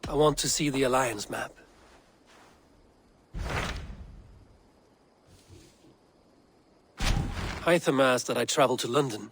I want to see the Alliance map. Tithe asked that I travel to Lundon.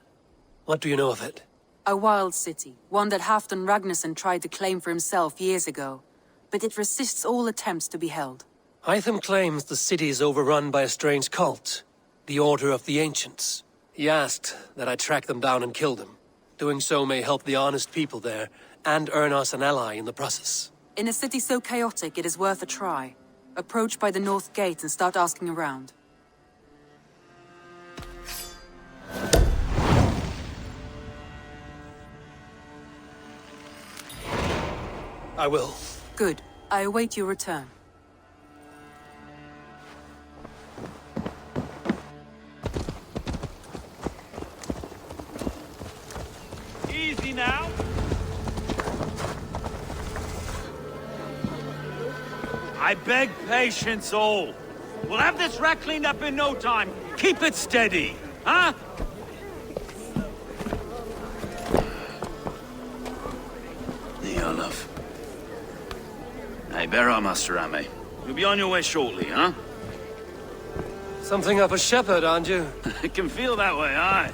What do you know of it? A wild city, one that Halfdan Ragnarsson tried to claim for himself years ago. But it resists all attempts to be held. Hytham claims the city is overrun by a strange cult, the Order of the Ancients. He asked that I track them down and kill them. Doing so may help the honest people there, and earn us an ally in the process. In a city so chaotic, it is worth a try. Approach by the North Gate and start asking around. I will. Good. I await your return. Easy now. I beg patience, all. We'll have this wreck cleaned up in no time. Keep it steady, huh? Olaf. Hey, bear up, Master Ame. You'll be on your way shortly, huh? Something of a shepherd, aren't you? It can feel that way, aye.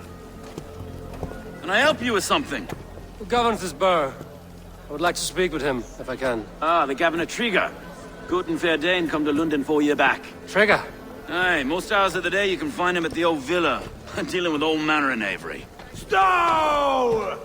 Can I help you with something? Who governs this burr? I would like to speak with him, if I can. Ah, the Governor Trigger. Good and fair Dane come to London 4 year back. Trigger? Aye, most hours of the day you can find him at the old villa, dealing with all manner in Avery. Stowe!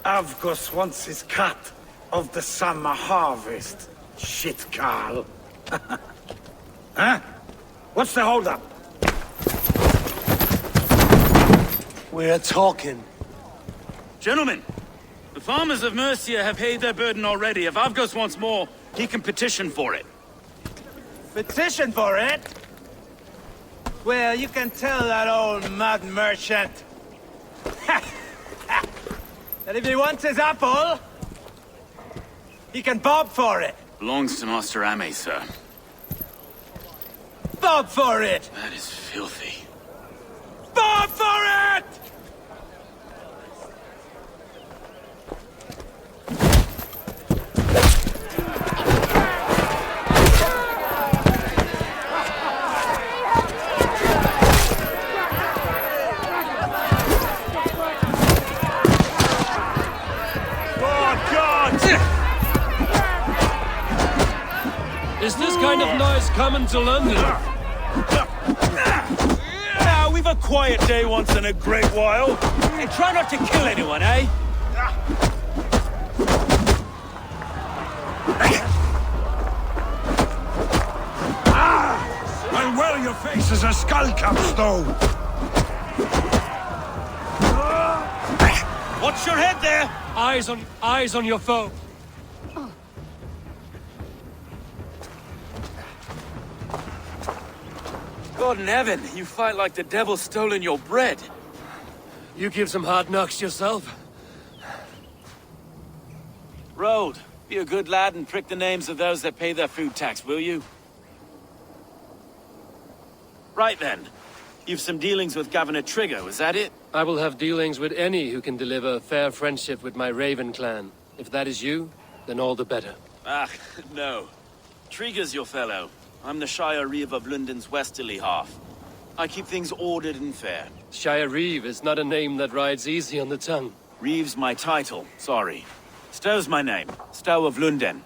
Avgos wants his cut of the summer harvest. Shit, Carl. Huh? What's the holdup? We're talking. Gentlemen, the farmers of Mercia have paid their burden already. If Avgos wants more, he can petition for it. Petition for it? Well, you can tell that old mud merchant that if he wants his apple, he can bob for it. Belongs to Master Ame, sir. Bob for it! That is filthy. Bob for it! Is this kind of noise coming to London? Yeah, we've a quiet day once in a great while. And try not to kill anyone, eh? And well, your face is a skull cap, Stowe. Watch your head there! Eyes on your foe. God in heaven, you fight like the devil's stolen your bread. You give some hard knocks yourself. Road, be a good lad and prick the names of those that pay their food tax, will you? Right then. You've some dealings with Governor Trigger, was that it? I will have dealings with any who can deliver a fair friendship with my Raven clan. If that is you, then all the better. Ah, no. Trigger's your fellow. I'm the Shire Reeve of Lundon's westerly half. I keep things ordered and fair. Shire Reeve is not a name that rides easy on the tongue. Reeve's my title, sorry. Stowe's my name. Stowe of Lundon.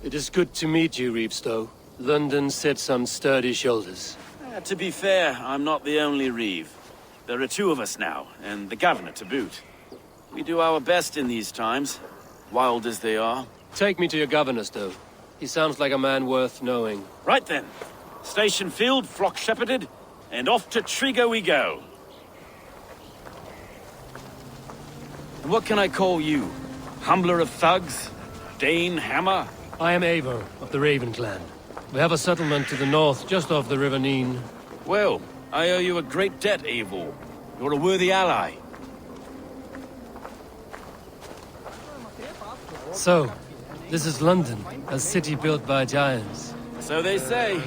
It is good to meet you, Reeve Stowe. London sits on sturdy shoulders. To be fair, I'm not the only Reeve. There are two of us now, and the Governor to boot. We do our best in these times, wild as they are. Take me to your governor, Stowe. He sounds like a man worth knowing. Right then. Station filled, flock shepherded, and off to Trigger we go. And what can I call you? Humbler of thugs? Dane Hammer? I am Eivor of the Raven clan. We have a settlement to the north, just off the River Neen. Well, I owe you a great debt, Eivor. You're a worthy ally. So, this is London, a city built by giants. So they say.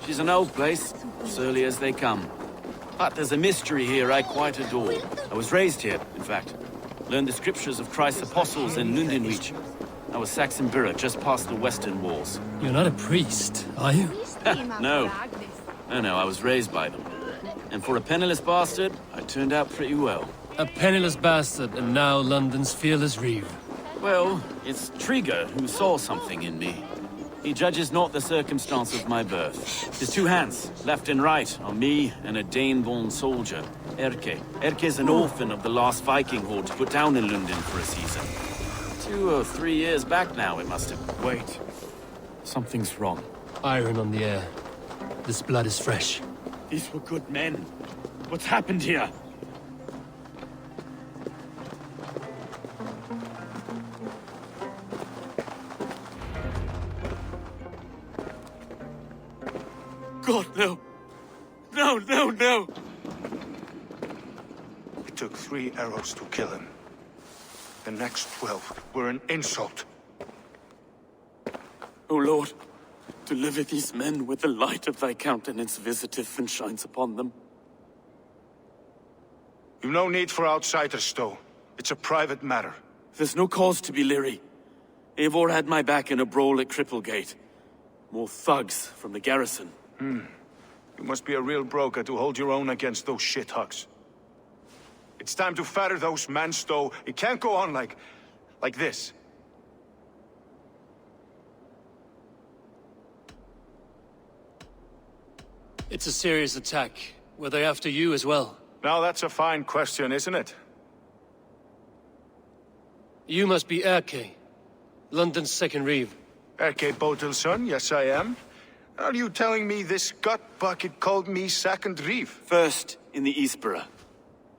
She's an old place, surly as they come. But there's a mystery here I quite adore. I was raised here, in fact. Learned the scriptures of Christ's apostles in Lundon Leech. I was Saxon Borough, just past the western walls. You're not a priest, are you? No. No, I was raised by them. And for a penniless bastard, I turned out pretty well. A penniless bastard, and now London's fearless reeve. Well, it's Tithe who saw something in me. He judges not the circumstance of my birth. His two hands, left and right, are me and a Dane-born soldier, Erke. Erke's an orphan of the last Viking horde put down in Lundon for a season. 2 or 3 years back now, it must have... Wait. Something's wrong. Iron on the air. This blood is fresh. These were good men. What's happened here? God, no. No, no, no! It took 3 arrows to kill him. The next 12 were an insult. O Lord, deliver these men with the light of thy countenance visiteth and shines upon them. You've no need for outsiders, Stowe. It's a private matter. There's no cause to be leery. Eivor had my back in a brawl at Cripplegate. More thugs from the garrison. You must be a real broker to hold your own against those shithugs. It's time to fetter those men, Stowe. It can't go on like this. It's a serious attack. Were they after you as well? Now that's a fine question, isn't it? You must be Erke, London's second reeve. Erke Botel's son, yes I am. Are you telling me this gut bucket called me second reeve? First in the Eastborough,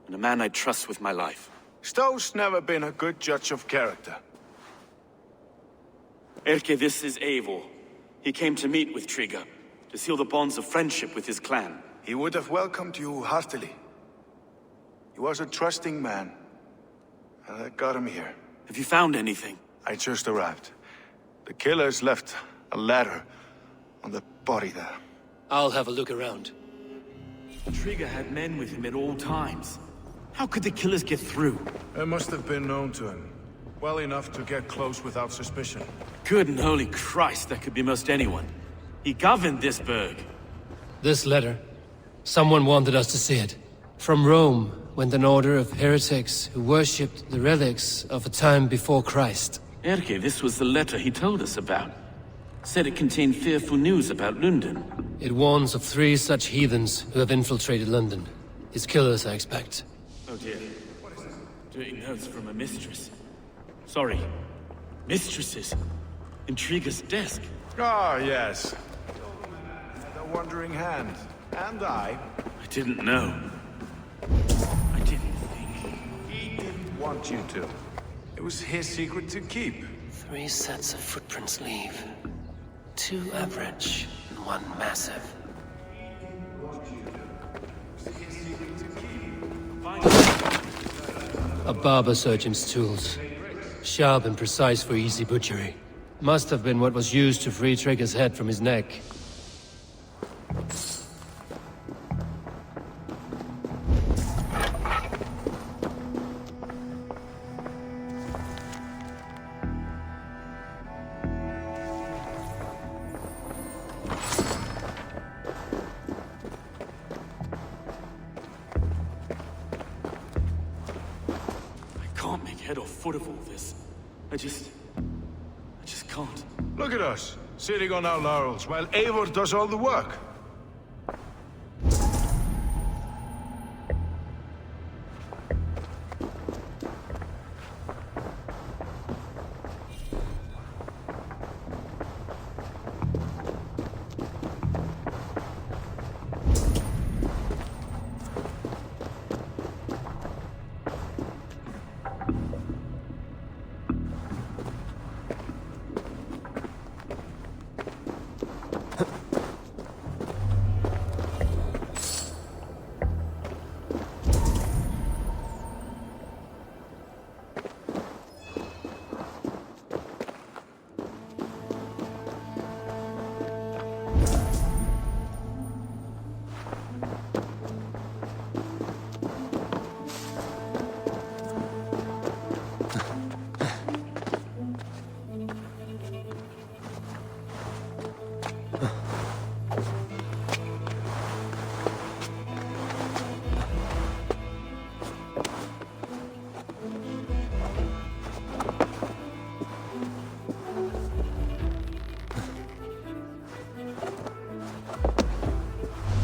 and a man I trust with my life. Stowe's never been a good judge of character. Erke, this is Eivor. He came to meet with Tithe, to seal the bonds of friendship with his clan. He would have welcomed you heartily. He was a trusting man. And I got him here. Have you found anything? I just arrived. The killers left a ladder on the body there. I'll have a look around. Tithe had men with him at all times. How could the killers get through? It must have been known to him. Well enough to get close without suspicion. Good and holy Christ, that could be most anyone. He governed this burg. This letter. Someone wanted us to see it. From Rome went an order of heretics who worshipped the relics of a time before Christ. Erke, this was the letter he told us about. Said it contained fearful news about Lundon. It warns of 3 such heathens who have infiltrated London. His killers, I expect. Oh dear. Dirty notes from a mistress. Sorry. Mistresses. In Trithe's desk. Ah, yes. The Wandering Hand. And I didn't know. I didn't think. He didn't want you to. It was his secret to keep. 3 sets of footprints leave. 2 average and 1 massive. A barber surgeon's tools. Sharp and precise for easy butchery. Must have been what was used to free Trithe's head from his neck. I can't make head or foot of all this. I just can't. Look at us, sitting on our laurels, while Eivor does all the work.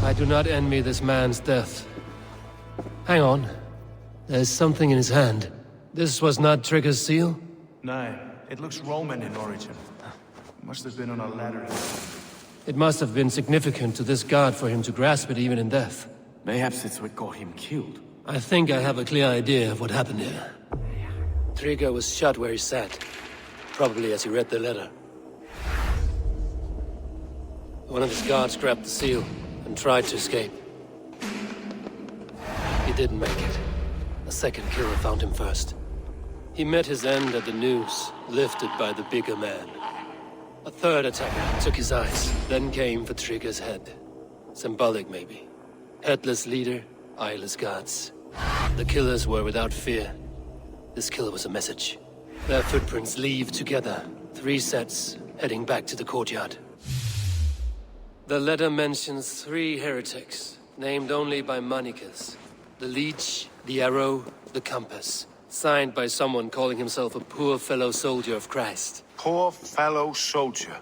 I do not envy this man's death. Hang on. There's something in his hand. This was not Trigger's seal? No, it looks Roman in origin. Must have been on a ladder. It must have been significant to this god for him to grasp it even in death. Mayhaps it's what got him killed. I think I have a clear idea of what happened here. Trigger was shot where he sat. Probably as he read the letter. One of his guards grabbed the seal and tried to escape. He didn't make it. A second killer found him first. He met his end at the noose, lifted by the bigger man. A third attacker took his eyes, then came for Trigger's head. Symbolic, maybe. Headless leader, eyeless gods. The killers were without fear. This killer was a message. Their footprints leave together, 3 sets, heading back to the courtyard. The letter mentions 3 heretics, named only by monikers. The Leech, the Arrow, the Compass. Signed by someone calling himself a poor fellow soldier of Christ. Poor fellow soldier.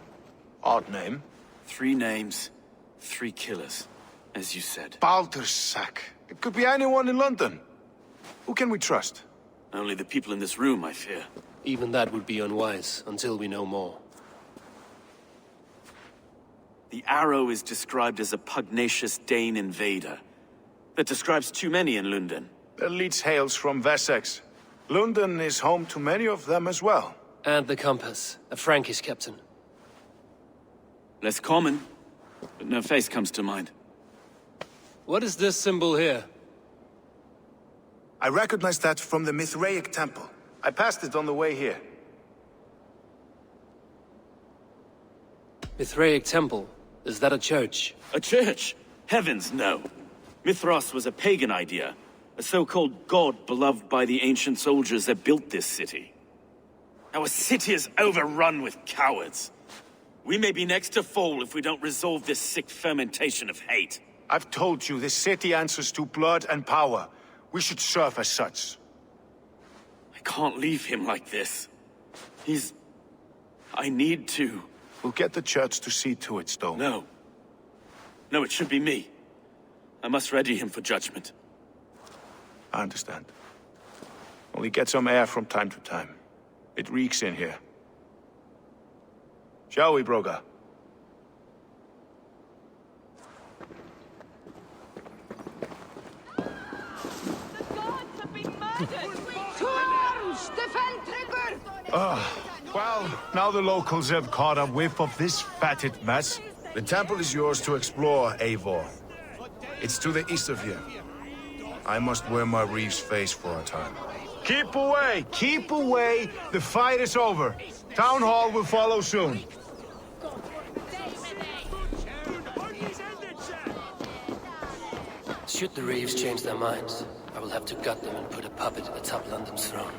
Odd name. 3 names, 3 killers, as you said. Baldersack. It could be anyone in London. Who can we trust? Only the people in this room, I fear. Even that would be unwise, until we know more. The Arrow is described as a pugnacious Dane invader. That describes too many in Lundon. The Leech hails from Wessex. Lundon is home to many of them as well. And the Compass, a Frankish captain. Less common, but no face comes to mind. What is this symbol here? I recognize that from the Mithraic temple. I passed it on the way here. Mithraic temple? Is that a church? A church? Heavens, no. Mithras was a pagan idea. A so-called god beloved by the ancient soldiers that built this city. Our city is overrun with cowards. We may be next to fall if we don't resolve this sick fermentation of hate. I've told you, this city answers to blood and power. We should serve as such. I can't leave him like this. I need to. We'll get the church to see to it, Stowe. No. No, it should be me. I must ready him for judgment. I understand. Only get some air from time to time. It reeks in here. Shall we, Broga? Well, now the locals have caught a whiff of this fatted mess. The temple is yours to explore, Eivor. It's to the east of here. I must wear my reeves face for a time. Keep away! Keep away! The fight is over. Town Hall will follow soon. Should the reeves change their minds, I will have to gut them and put a puppet atop London's throne.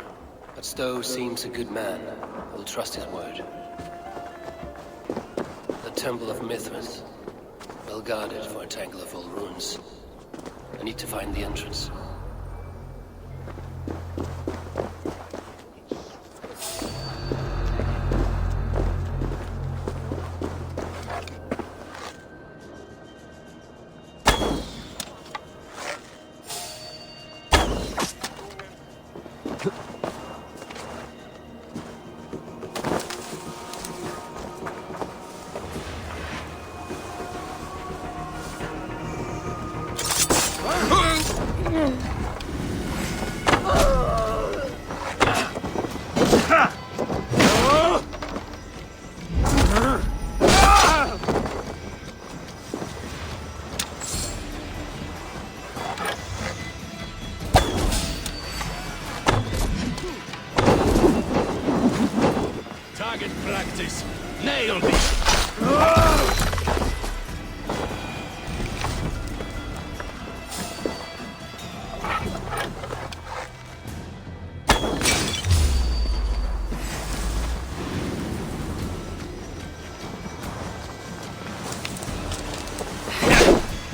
But Stowe seems a good man. I will trust his word. The Temple of Mithras. Well guarded for a tangle of old ruins. I need to find the entrance. Practice. Nailed it.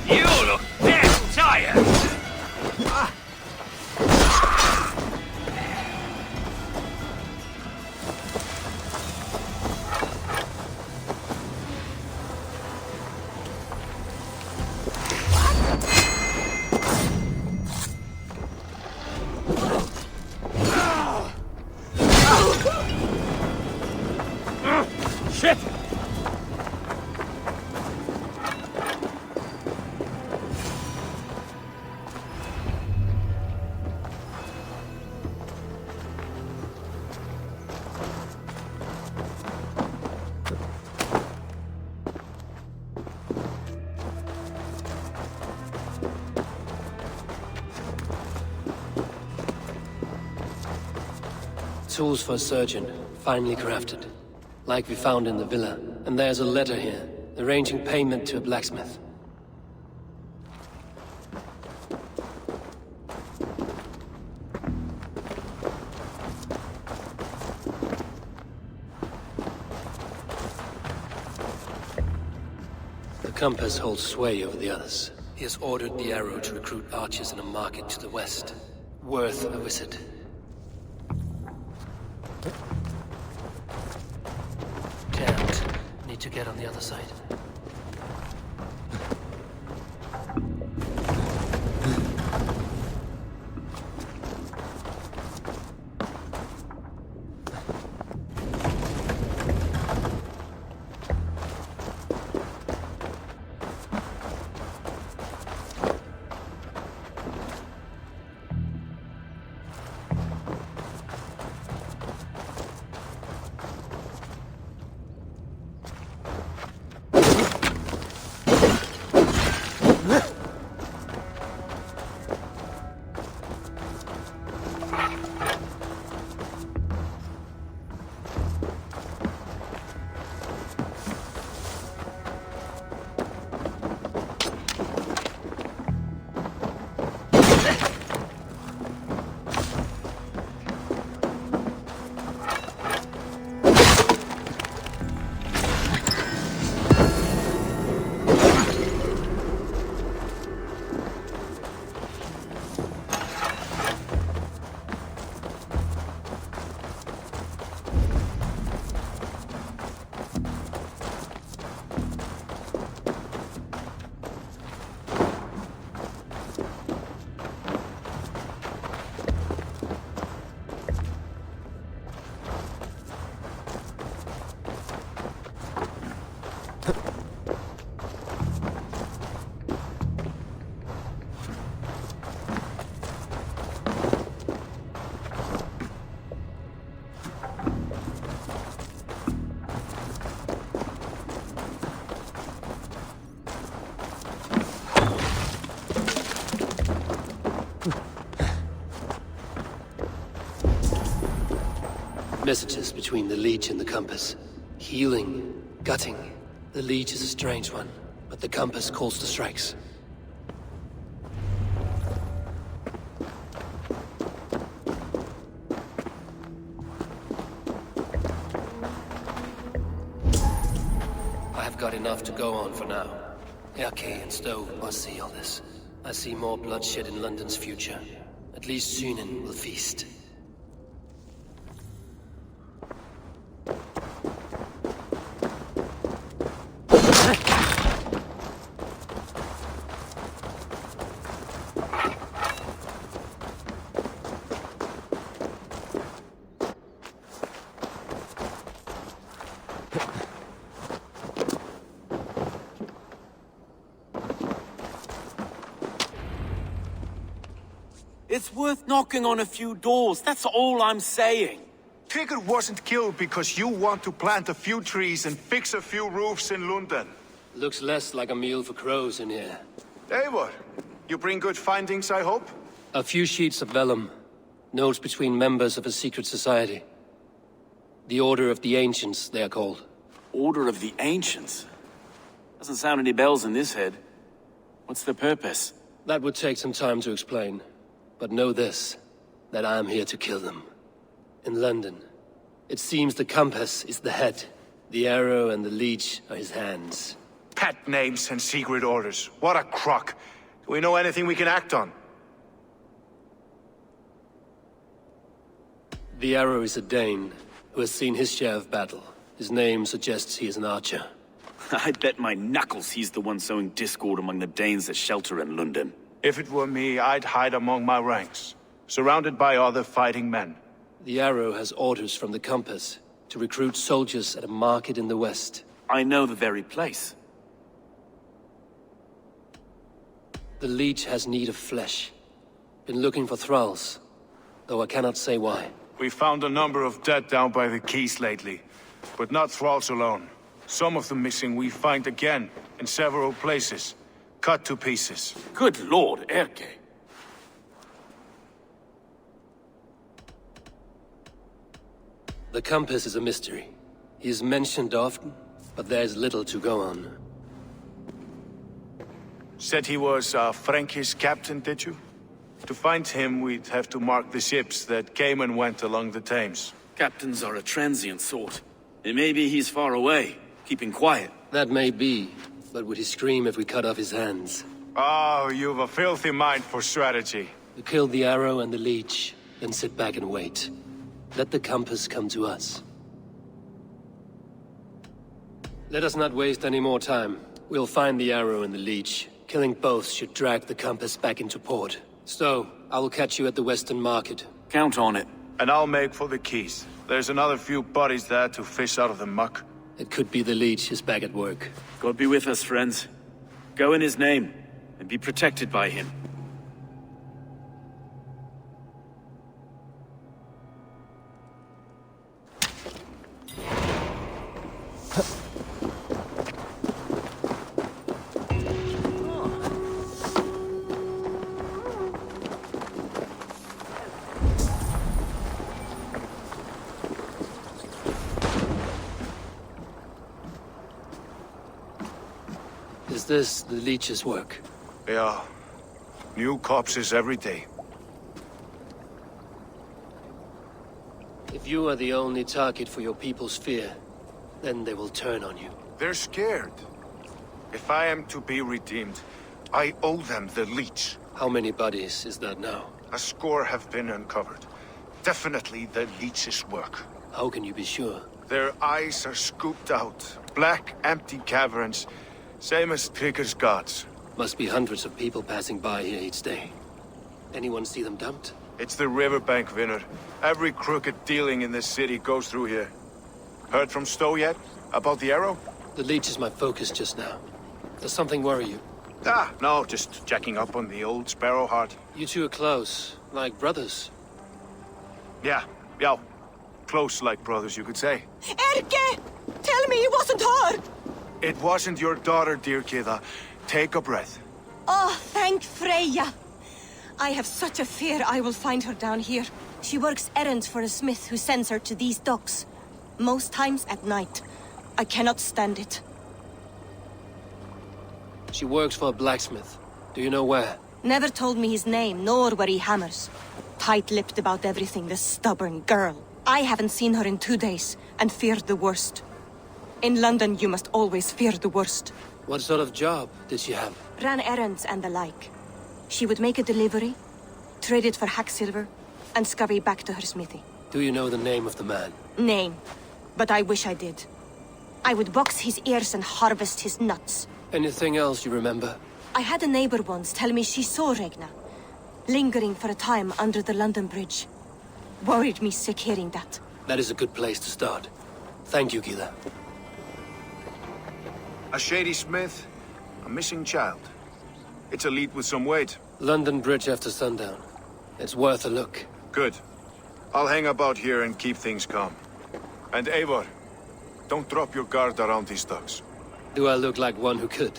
You look damn tired. Tools for a surgeon, finely crafted. Like we found in the villa. And there's a letter here, arranging payment to a blacksmith. The compass holds sway over the others. He has ordered the arrow to recruit archers in a market to the west. Worth a visit. Can't. Need to get on the other side. Messages between the Leech and the compass. Healing, gutting. The Leech is a strange one, but the compass calls to strikes. I have got enough to go on for now. Erke and Stowe must see all this. I see more bloodshed in London's future. At least Sunan will feast. It's worth knocking on a few doors, that's all I'm saying. Tigger wasn't killed because you want to plant a few trees and fix a few roofs in Lundon. Looks less like a meal for crows in here. Eivor, you bring good findings, I hope? A few sheets of vellum. Notes between members of a secret society. The Order of the Ancients, they are called. Order of the Ancients? Doesn't sound any bells in this head. What's the purpose? That would take some time to explain. But know this, that I am here to kill them. In London, it seems the compass is the head. The arrow and the leech are his hands. Pet names and secret orders. What a crock. Do we know anything we can act on? The arrow is a Dane, who has seen his share of battle. His name suggests he is an archer. I'd bet my knuckles he's the one sowing discord among the Danes that shelter in London. If it were me, I'd hide among my ranks, surrounded by other fighting men. The arrow has orders from the compass to recruit soldiers at a market in the west. I know the very place. The Leech has need of flesh. Been looking for thralls, though I cannot say why. We found a number of dead down by the quays lately, but not thralls alone. Some of the missing we find again, in several places. Cut to pieces. Good lord, Erke. The compass is a mystery. He is mentioned often, but there's little to go on. Said he was a Frankish captain, did you? To find him, we'd have to mark the ships that came and went along the Thames. Captains are a transient sort. It may be he's far away, keeping quiet. That may be, but would he scream if we cut off his hands? Oh, you've a filthy mind for strategy. We kill the arrow and the leech, then sit back and wait. Let the compass come to us. Let us not waste any more time. We'll find the arrow and the leech. Killing both should drag the compass back into port. Stowe, I will catch you at the Western Market. Count on it. And I'll make for the keys. There's another few bodies there to fish out of the muck. It could be the leech is back at work. God be with us, friends. Go in his name, and be protected by him. Is this the leech's work? Yeah. New corpses every day. If you are the only target for your people's fear, then they will turn on you. They're scared. If I am to be redeemed, I owe them the Leech. How many bodies is that now? A score have been uncovered. Definitely the Leech's work. How can you be sure? Their eyes are scooped out. Black, empty caverns. Same as Trigger's gods. Must be hundreds of people passing by here each day. Anyone see them dumped? It's the riverbank, Vinner. Every crooked dealing in this city goes through here. Heard from Stowe yet? About the arrow? The leech is my focus just now. Does something worry you? Ah, no, just checking up on the old Sparrow heart. You two are close, like brothers. Yeah. Close like brothers, you could say. Erke! Tell me it wasn't her! It wasn't your daughter, dear Kida. Take a breath. Oh, thank Freya. I have such a fear I will find her down here. She works errands for a smith who sends her to these docks. Most times at night. I cannot stand it. She works for a blacksmith. Do you know where? Never told me his name, nor where he hammers. Tight-lipped about everything, this stubborn girl. I haven't seen her in 2 days, and feared the worst. In London, you must always fear the worst. What sort of job did she have? Ran errands and the like. She would make a delivery, trade it for hack silver, and scurry back to her smithy. Do you know the name of the man? Name. But I wish I did. I would box his ears and harvest his nuts. Anything else you remember? I had a neighbor once tell me she saw Regna, lingering for a time under the London Bridge. Worried me sick hearing that. That is a good place to start. Thank you, Gila. A shady smith, a missing child. It's a lead with some weight. London Bridge after sundown. It's worth a look. Good. I'll hang about here and keep things calm. And Eivor, don't drop your guard around these ducks. Do I look like one who could?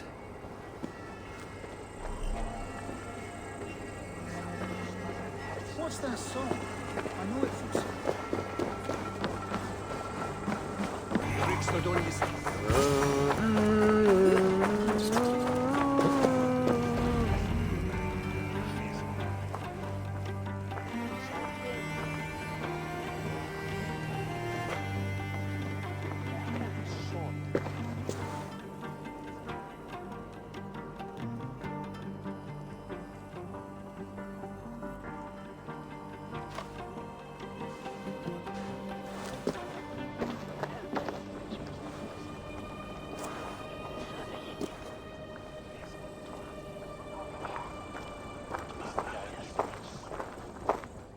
What's that song? I know it from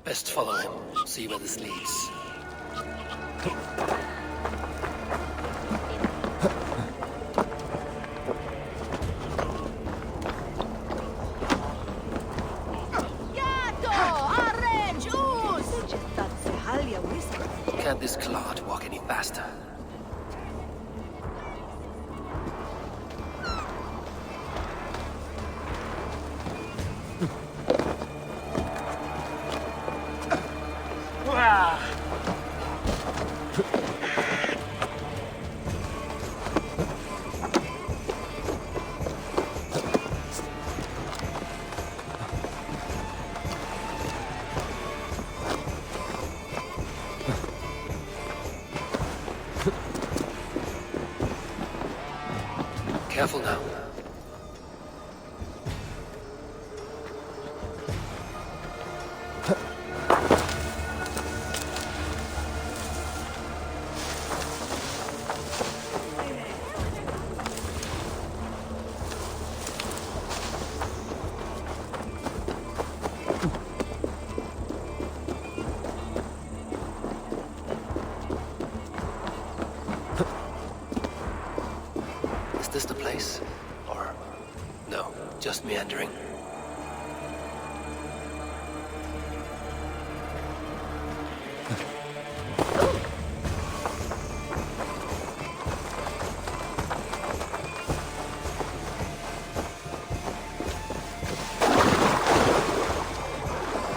Best follow him. See where this leads. Can't this clod walk any faster? Careful now. Is this the place? Or... no, just meandering?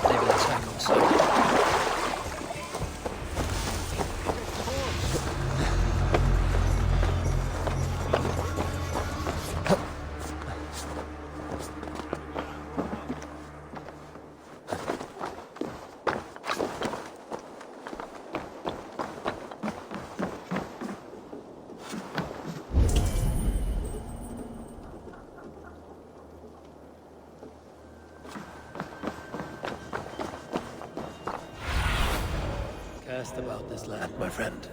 Maybe let's back on slow. Cast about this land, my friend.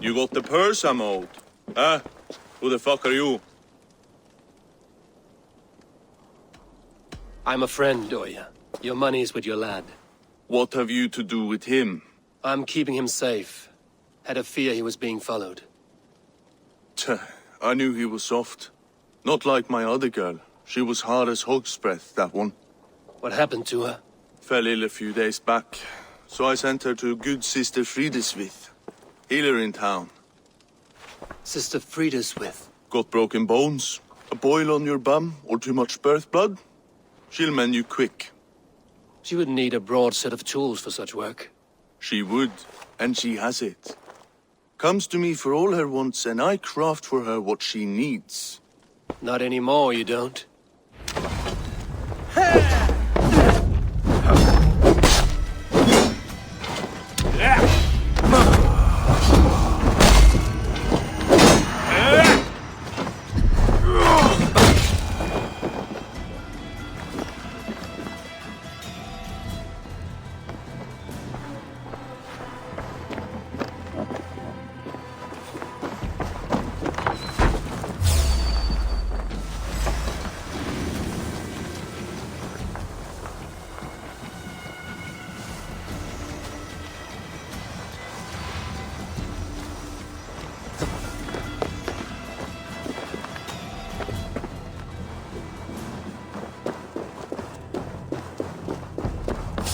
You got the purse I'm owed? Huh? Who the fuck are you? I'm a friend, Oya. Your money's with your lad. What have you to do with him? I'm keeping him safe. Had a fear he was being followed. Tch, I knew he was soft. Not like my other girl. She was hard as hog's breath, that one. What happened to her? Fell ill a few days back. So I sent her to good Sister Frideswith. Healer in town. Sister Frideswith. Got broken bones, a boil on your bum, or too much birth blood? She'll mend you quick. She would need a broad set of tools for such work. She would, and she has it. Comes to me for all her wants, and I craft for her what she needs. Not anymore, you don't.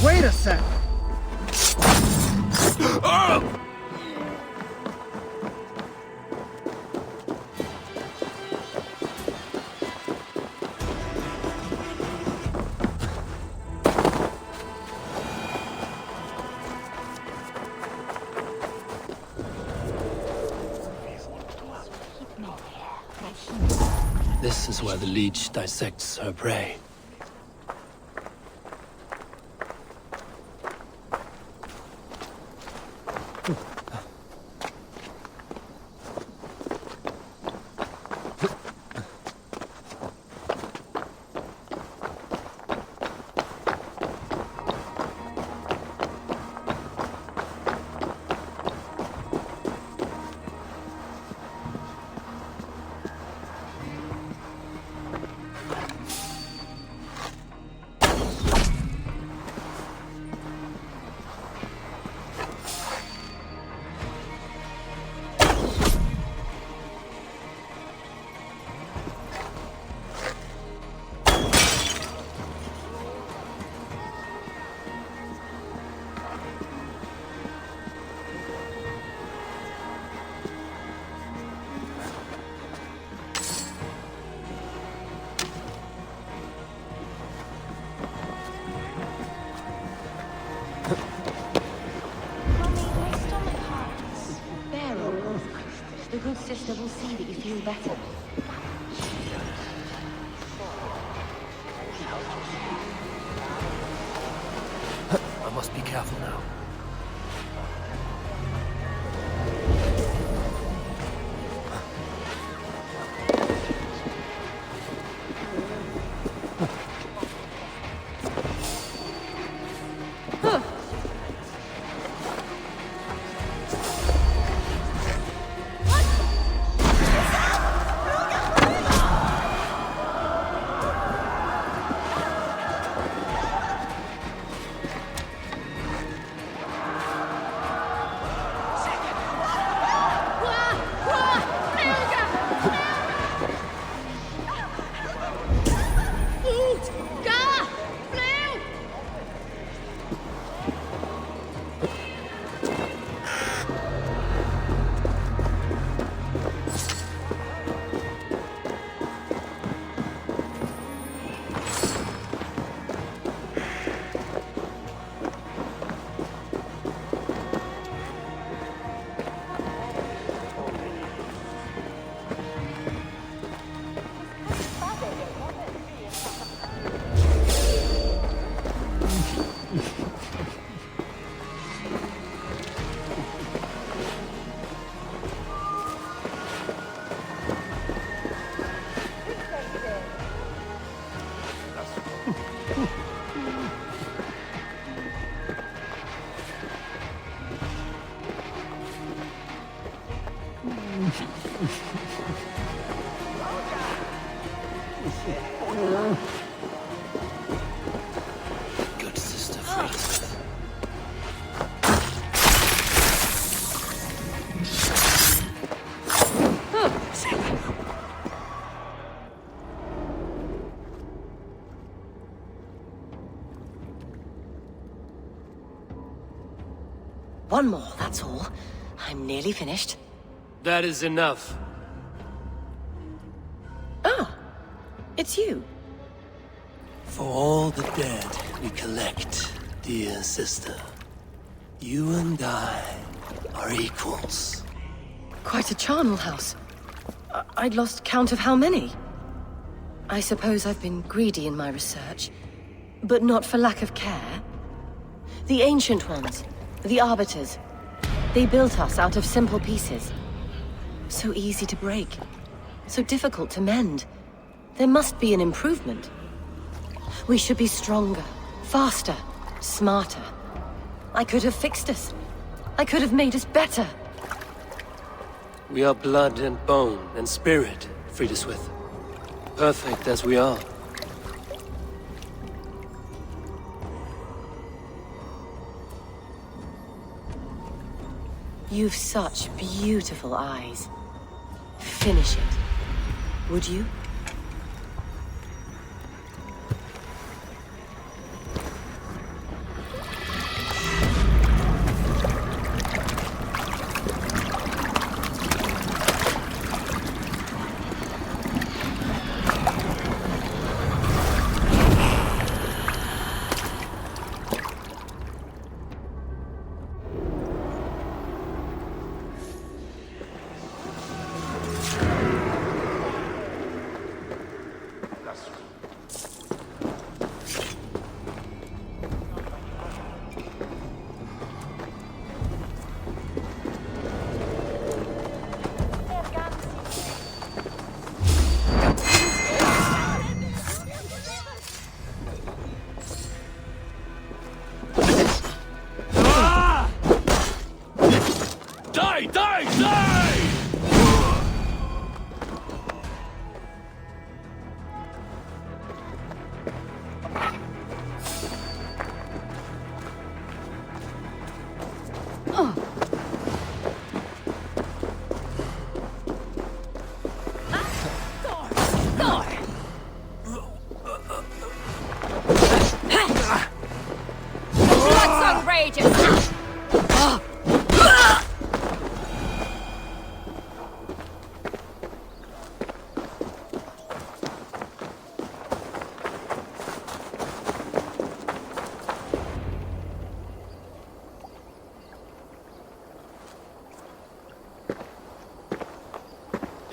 Wait a sec! This is where the Leech dissects her prey. The good sister will see that you feel better. I must be careful now. One more, that's all. I'm nearly finished. That is enough. Ah, it's you. For all the dead we collect, dear sister, you and I are equals. Quite a charnel house. I'd lost count of how many. I suppose I've been greedy in my research, but not for lack of care. The Ancient Ones, the Arbiters, they built us out of simple pieces. So easy to break, so difficult to mend. There must be an improvement. We should be stronger, faster, smarter. I could have fixed us. I could have made us better. We are blood and bone and spirit, Friedeswith. Perfect as we are. You've such beautiful eyes. Finish it, would you?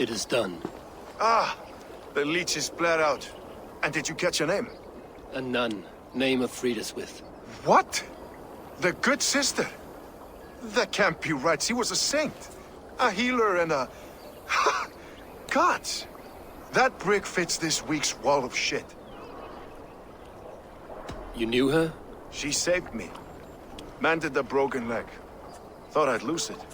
It is done. Ah, the Leech is bled out. And did you catch a name? A nun, name of Friedeswith. What? The good sister? That can't be right. She was a saint. A healer and a... Gods! That brick fits this week's wall of shit. You knew her? She saved me. Mended a broken leg. Thought I'd lose it.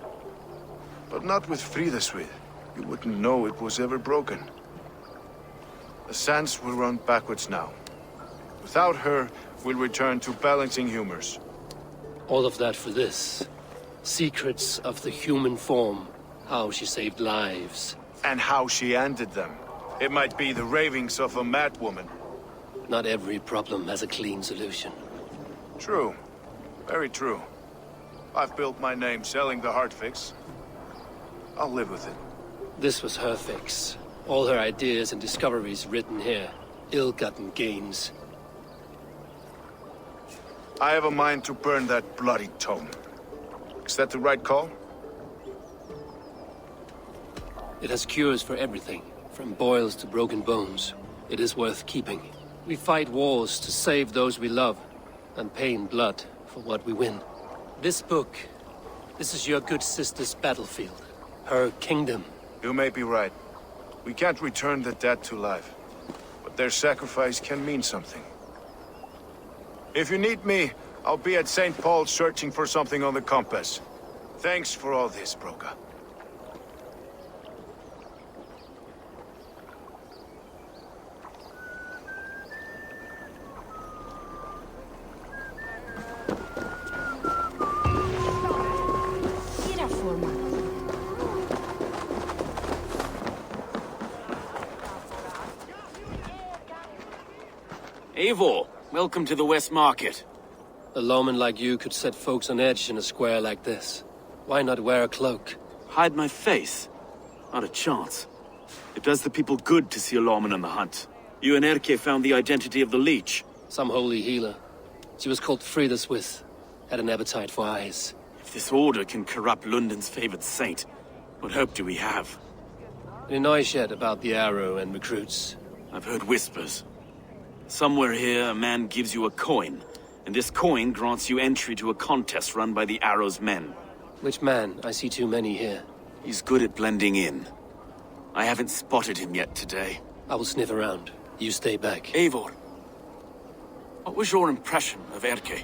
But not with Friedeswith. You wouldn't know it was ever broken. The sands will run backwards now. Without her, we'll return to balancing humors. All of that for this. Secrets of the human form. How she saved lives. And how she ended them. It might be the ravings of a madwoman. Not every problem has a clean solution. True. Very true. I've built my name selling the heart fix. I'll live with it. This was her fix. All her ideas and discoveries written here. Ill-gotten gains. I have a mind to burn that bloody tome. Is that the right call? It has cures for everything, from boils to broken bones. It is worth keeping. We fight wars to save those we love, and pay in blood for what we win. This book, this is your good sister's battlefield. Her kingdom. You may be right. We can't return the dead to life. But their sacrifice can mean something. If you need me, I'll be at St. Paul's searching for something on the compass. Thanks for all this, Broca. Eivor, welcome to the West Market. A lawman like you could set folks on edge in a square like this. Why not wear a cloak? Hide my face? Not a chance. It does the people good to see a lawman on the hunt. You and Erke found the identity of the Leech. Some holy healer. She was called Free the Smith. Had an appetite for eyes. If this order can corrupt Lundon's favored saint, what hope do we have? Any noise yet about the arrow and recruits? I've heard whispers. Somewhere here, a man gives you a coin, and this coin grants you entry to a contest run by the Arrow's men. Which man? I see too many here. He's good at blending in. I haven't spotted him yet today. I will sniff around. You stay back. Eivor, what was your impression of Erke?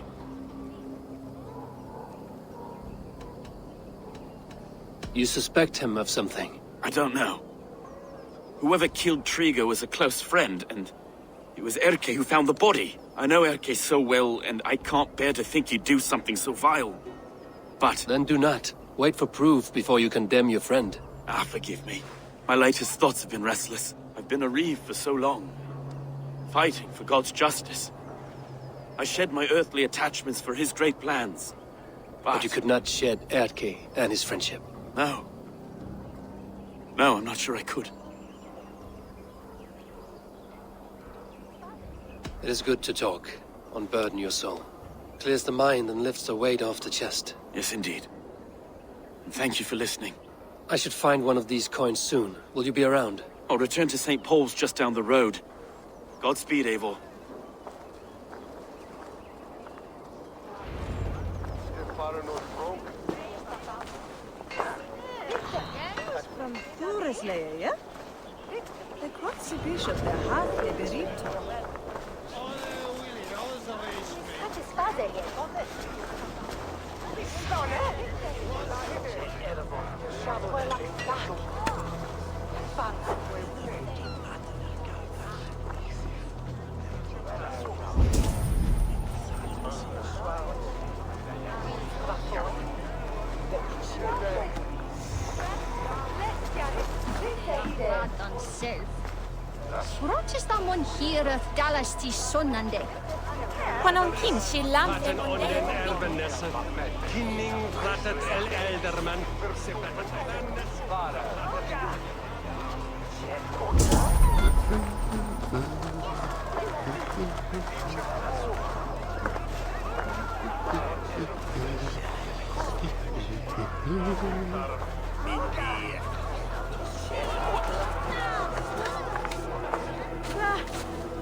You suspect him of something? I don't know. Whoever killed Tithe was a close friend, and it was Erke who found the body. I know Erke so well, and I can't bear to think he'd do something so vile. But... Then do not. Wait for proof before you condemn your friend. Ah, forgive me. My latest thoughts have been restless. I've been a reeve for so long. Fighting for God's justice. I shed my earthly attachments for his great plans. But you could not shed Erke and his friendship. No. No, I'm not sure I could. It is good to talk. Unburden your soul. Clears the mind and lifts the weight off the chest. Yes, indeed. And thank you for listening. I should find one of these coins soon. Will you be around? I'll return to St. Paul's just down the road. Godspeed, Eivor. From Thureslayer, yeah? The Quatsi Bishop, the half the Berito. Swrotist am on here of Dallas ti sonnande. Quan on kin si lamp Kinning pratet el elderman.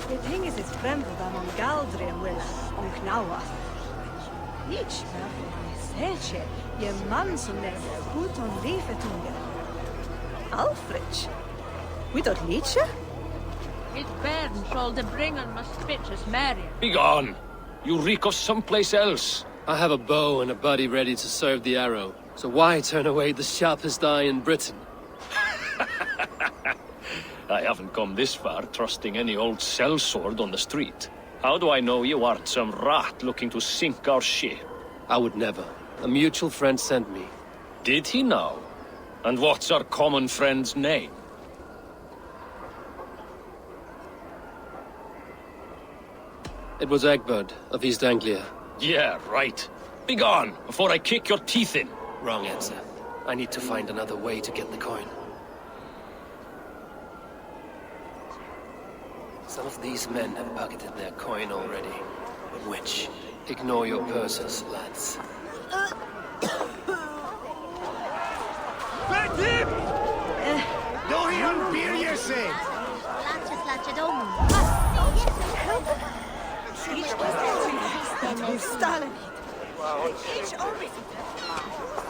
The thing is, it's fremd am on Galdrian will on Knawa. Leech, Seche, je man som never gut on Liefetunge. Alfred, we don't Leech? It burns all the bringer must bitches marry. Begone! You reek of someplace else. I have a bow and a buddy ready to serve the arrow. So why turn away the sharpest eye in Britain? I haven't come this far trusting any old sellsword on the street. How do I know you aren't some rat looking to sink our ship? I would never. A mutual friend sent me. Did he now? And what's our common friend's name? It was Egbert of East Anglia. Yeah, right. Begone, before I kick your teeth in. Wrong answer. I need to find another way to get the coin. Some of these men have pocketed their coin already. But which? Ignore your purses, lads. Let him! No, he'll beer yourself!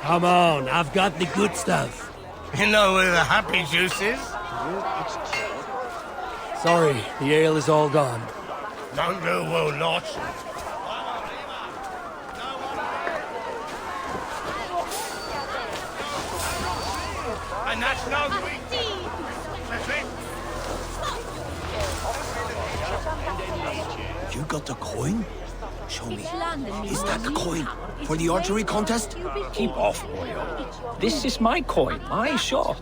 Come on, I've got the good stuff. You know where the happy juice is? Sorry, the ale is all gone. Don't do well, not. And that's no You got the coin? Show me. Is that the coin? For the archery contest? Keep off, boyo. This is my coin, my shot.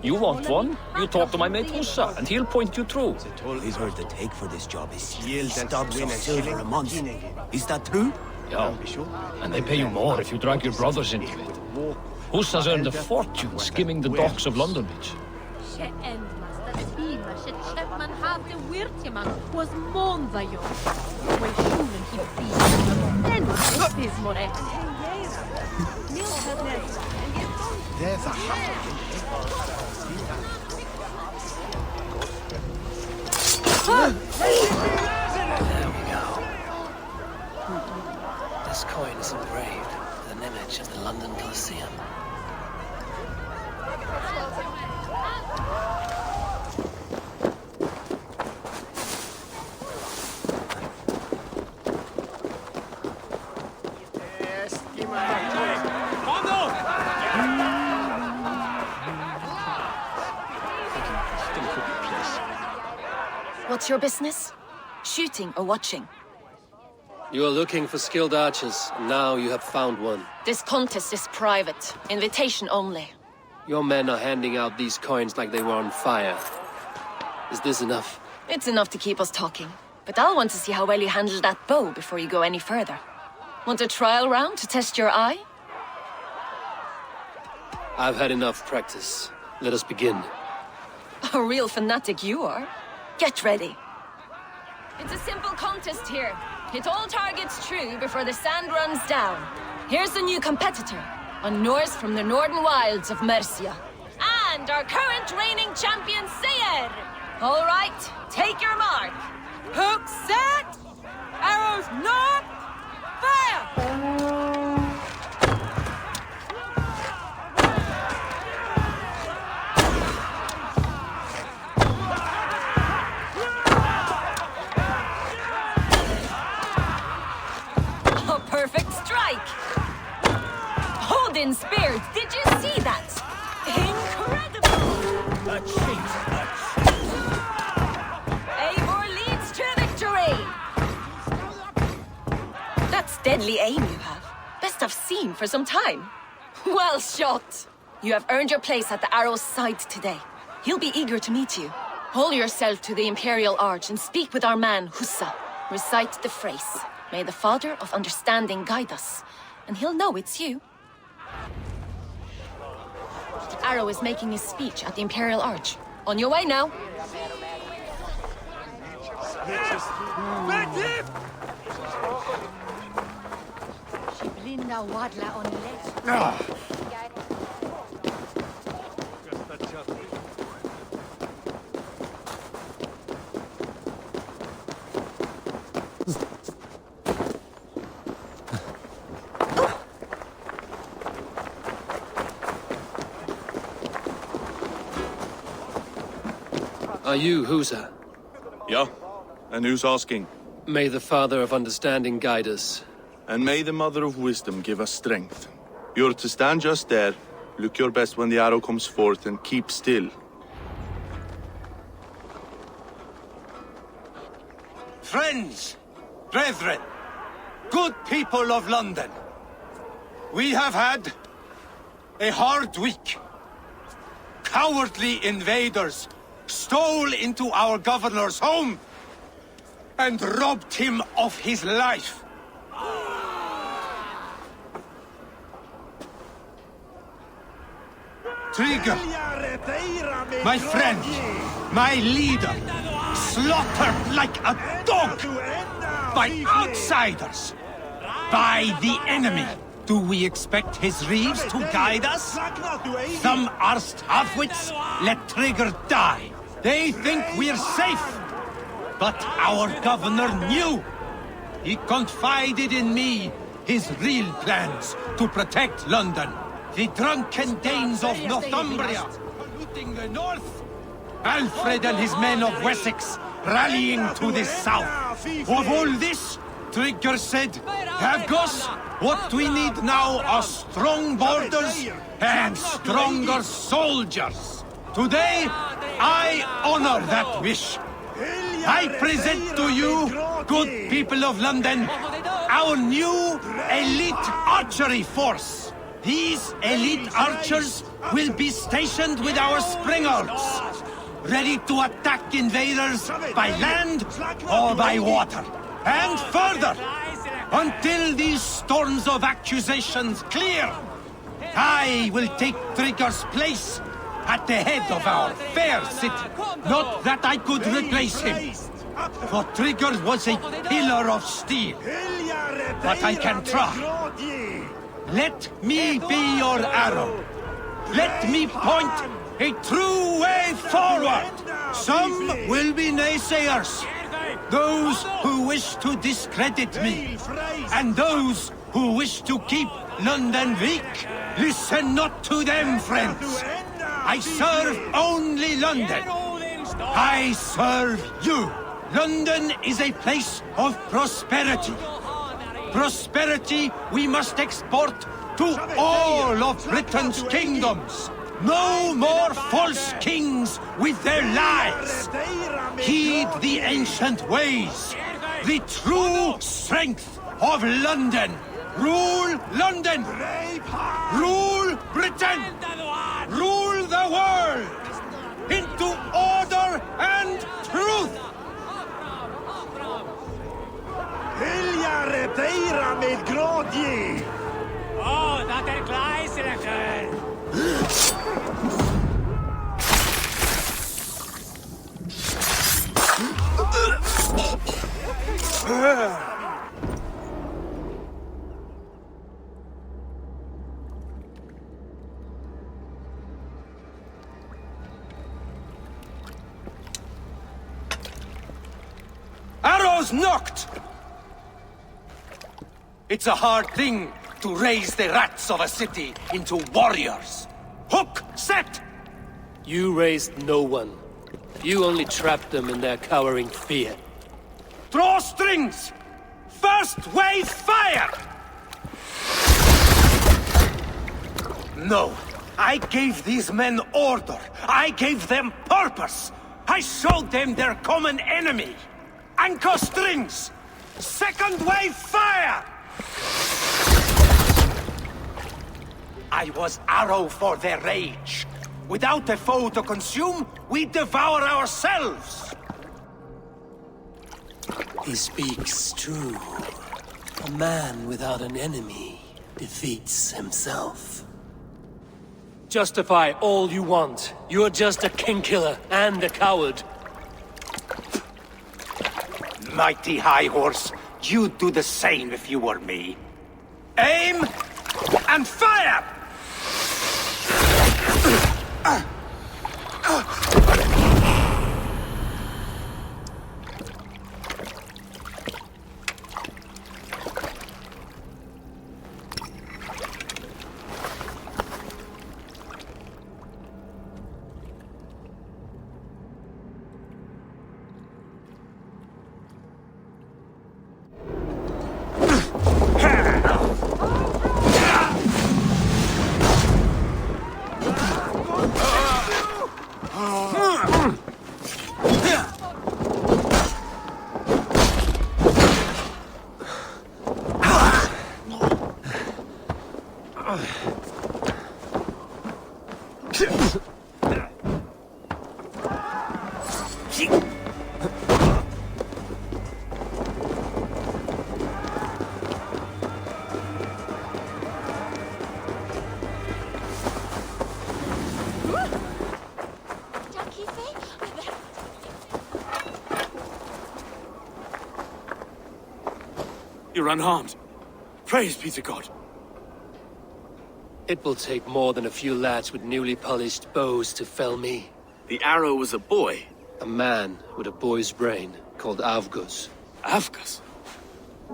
You want one? You talk to my mate Hussa, and he'll point you through. He's heard the take for this job is 3 stubs of silver a month. Is that true? Yeah, and they pay you more if you drag your brothers into it. Hussa's earned a fortune skimming the docks of London Beach. There's a There we go. This coin is engraved with an image of the London Colosseum. What's your business? Shooting or watching? You are looking for skilled archers, and now you have found one. This contest is private. Invitation only. Your men are handing out these coins like they were on fire. Is this enough? It's enough to keep us talking. But I'll want to see how well you handle that bow before you go any further. Want a trial round to test your eye? I've had enough practice. Let us begin. A real fanatic you are. Get ready. It's a simple contest here. Hit all targets true before the sand runs down. Here's the new competitor, a Norse from the northern wilds of Mercia. And our current reigning champion, Seir. All right, take your mark. Hook set! Arrows not! Fire! A perfect strike! Odin speared, did you see that? Incredible! A cheat! Eivor leads to victory! That's deadly aim you have. Best I've seen for some time. Well shot! You have earned your place at the arrow's side today. He'll be eager to meet you. Hold yourself to the Imperial Arch and speak with our man, Hussa. Recite the phrase. May the Father of Understanding guide us, and he'll know it's you. Arrow is making his speech at the Imperial Arch. On your way now. Are you Husa? Yeah, and who's asking? May the Father of Understanding guide us. And may the Mother of Wisdom give us strength. You're to stand just there, look your best when the arrow comes forth, and keep still. Friends, brethren, good people of London, we have had a hard week. Cowardly invaders stole into our governor's home and robbed him of his life. Trigger, my friend, my leader, slaughtered like a dog by outsiders, by the enemy. Do we expect his reeves to guide us? Some arsed halfwits let Trigger die. They think we're safe. But our governor knew. He confided in me his real plans to protect London. The drunken Danes of Northumbria polluting the north. Alfred and his men of Wessex rallying to the south. Of all this, Trigger said, Havgos, what we need now are strong borders and stronger soldiers. Today, I honor that wish. I present to you, good people of London, our new elite archery force. These elite archers will be stationed with our springers, ready to attack invaders by land or by water. And further, until these storms of accusations clear. I will take Trigger's place at the head of our fair city. Not that I could replace him, for Trigger was a pillar of steel. But I can try. Let me be your arrow. Let me point a true way forward. Some will be naysayers, those who wish to discredit me, and those who wish to keep London weak. Listen not to them, friends. I serve only London. I serve you. London is a place of prosperity. Prosperity we must export to all of Britain's kingdoms. No more false kings with their lies. Heed the ancient ways. The true strength of London. Rule London. Rule Britain. Rule the world. Into order and truth. Vilja reteira med grådje! Dat gleiselijker! Arrows knocked! It's a hard thing to raise the rats of a city into warriors. Hook set! You raised no one. You only trapped them in their cowering fear. Draw strings! First wave fire! No, I gave these men order. I gave them purpose. I showed them their common enemy. Anchor strings! Second wave fire! I was arrow for their rage. Without a foe to consume, we devour ourselves. He speaks true. A man without an enemy defeats himself. Justify all you want. You're just a king-killer and a coward. Mighty High Horse, you'd do the same if you were me. Aim and fire! You're unharmed. Praise be to God. It will take more than a few lads with newly polished bows to fell me. The arrow was a boy. A man with a boy's brain, called Eivors. Eivors?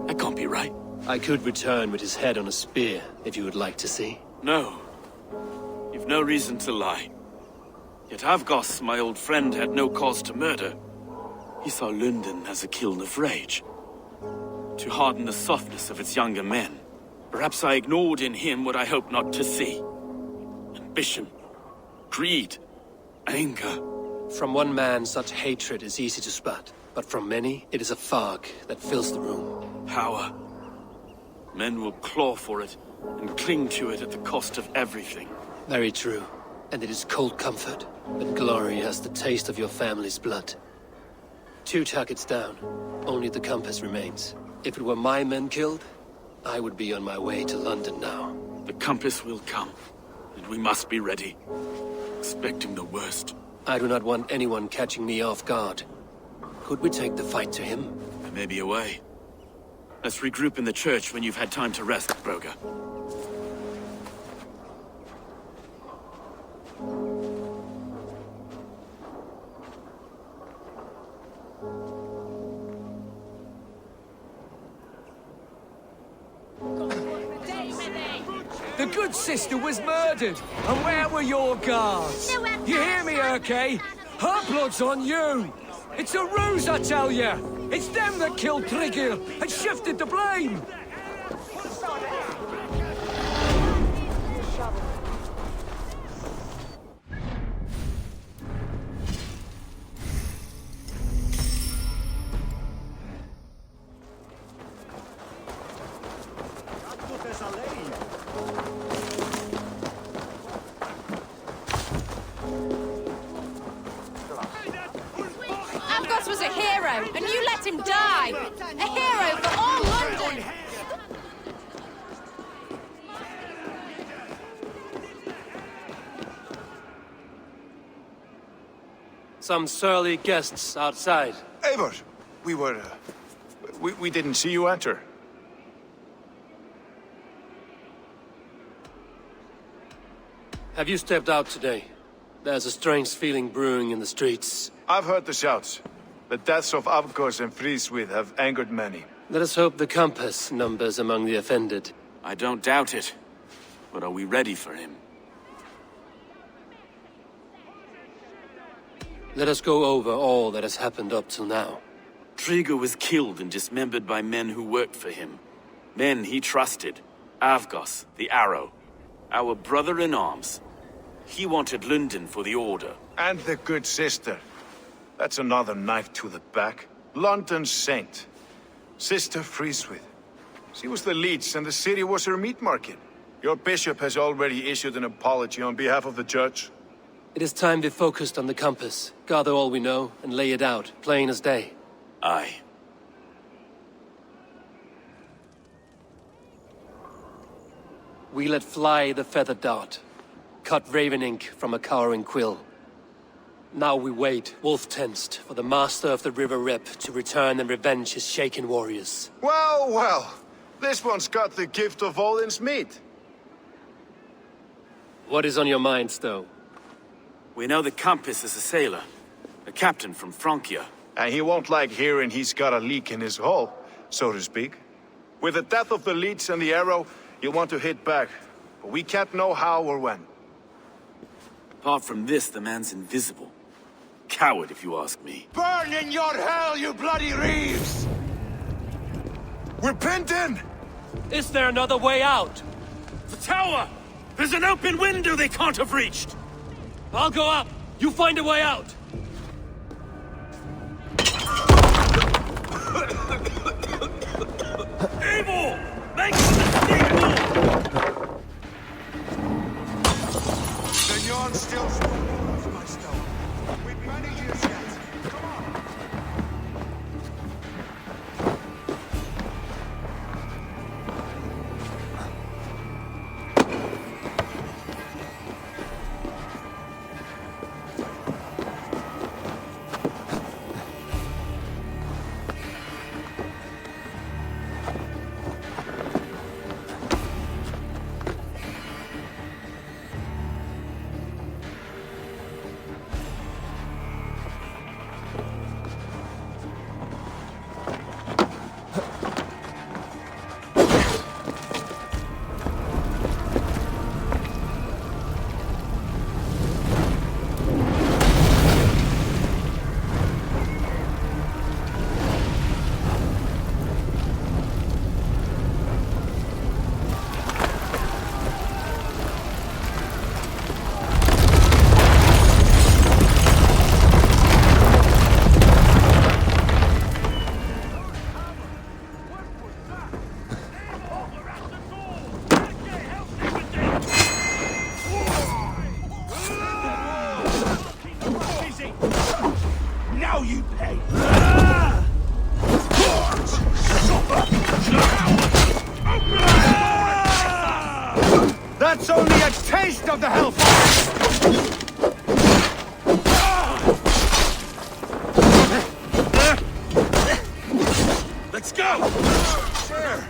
That can't be right. I could return with his head on a spear, if you would like to see. No. You've no reason to lie. Yet Eivors, my old friend, had no cause to murder. He saw Lundon as a kiln of rage. To harden the softness of its younger men. Perhaps I ignored in him what I hoped not to see. Ambition, greed, anger. From one man, such hatred is easy to spot. But from many, it is a fog that fills the room. Power. Men will claw for it, and cling to it at the cost of everything. Very true. And it is cold comfort that glory has the taste of your family's blood. 2 targets down. Only the compass remains. If it were my men killed, I would be on my way to London now. The compass will come, and we must be ready. Expecting the worst. I do not want anyone catching me off guard. Could we take the fight to him? There may be a way. Let's regroup in the church when you've had time to rest, Broga. The good sister was murdered, and where were your guards? You hear me, Erke? Her blood's on you! It's a ruse, I tell you! It's them that killed Tryggr and shifted the blame! Eivors was a hero, and you let him die! A hero for all London! Some surly guests outside. Eivor, we didn't see you enter. Have you stepped out today? There's a strange feeling brewing in the streets. I've heard the shouts. The deaths of Eivors and Frieswith have angered many. Let us hope the compass numbers among the offended. I don't doubt it. But are we ready for him? Let us go over all that has happened up till now. Tryggr was killed and dismembered by men who worked for him. Men he trusted. Avgos, the Arrow. Our brother-in-arms. He wanted Lundon for the Order. And the good sister. That's another knife to the back. London's saint. Sister Frieswith. She was the Leech and the city was her meat market. Your bishop has already issued an apology on behalf of the church. It is time we focused on the compass, gather all we know, and lay it out, plain as day. Aye. We let fly the feather dart, cut raven ink from a cowering quill. Now we wait, wolf-tensed, for the master of the River Rep to return and revenge his shaken warriors. Well, well. This one's got the gift of Odin's meat. What is on your mind, Stowe? We know the compass is a sailor. A captain from Francia. And he won't like hearing he's got a leak in his hull, so to speak. With the death of the Leech and the Arrow, you'll want to hit back. But we can't know how or when. Apart from this, the man's invisible. Coward, if you ask me. Burn in your hell, you bloody reeves! We're pinned in! Is there another way out? The tower! There's an open window they can't have reached! I'll go up! You find a way out! Eivor! Make for the steeple! The yarn still strong, my Stowe. We've many years yet. Come on! Let's go! Sure.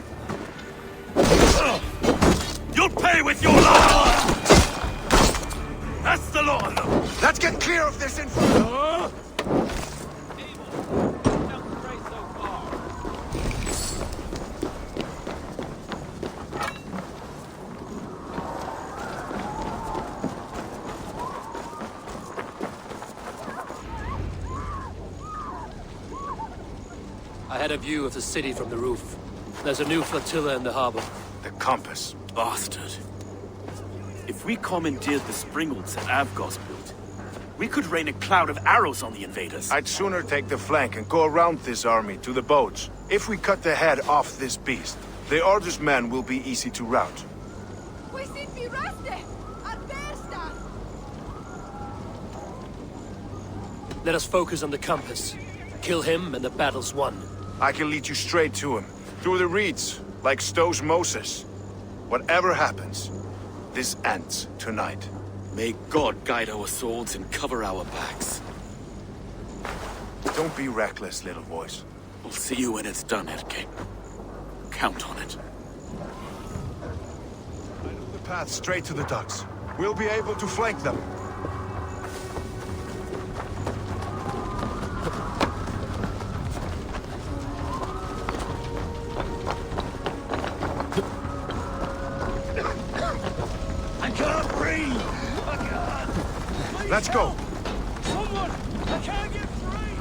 You'll pay with your life! That's the law! Let's get clear of this inferno! I had a view of the city from the roof. There's a new flotilla in the harbor. The compass. Bastard. If we commandeered the springalds that Avgos built, we could rain a cloud of arrows on the invaders. I'd sooner take the flank and go around this army to the boats. If we cut the head off this beast, the Order's men will be easy to rout. Let us focus on the compass. Kill him and the battle's won. I can lead you straight to him. Through the reeds, like Stowe's Moses. Whatever happens, this ends tonight. May God guide our swords and cover our backs. Don't be reckless, little voice. We'll see you when it's done, Erke. Count on it. The path straight to the docks. We'll be able to flank them. Let's go! Someone! I can't get free!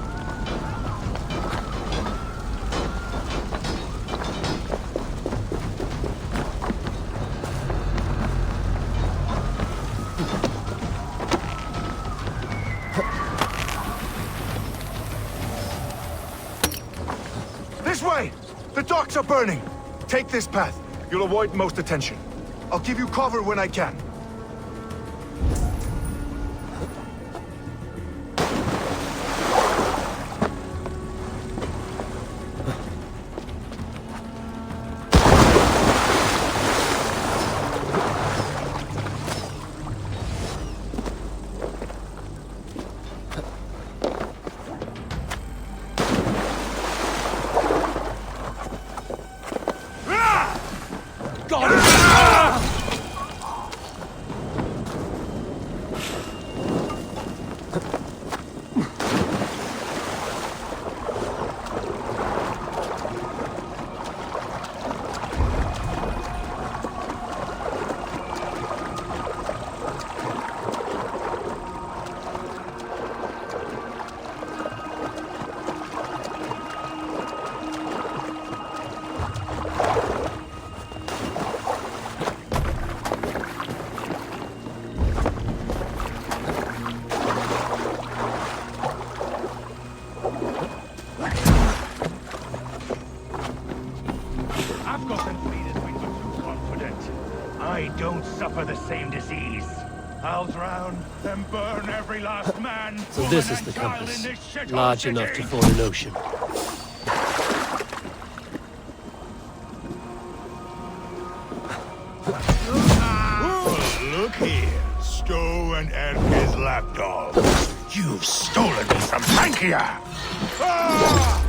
This way! The docks are burning! Take this path. You'll avoid most attention. I'll give you cover when I can. So this is the compass, large enough to ford an ocean. Look here, Stowe and Erke's lapdogs. You've stolen me from Frankia! Ah!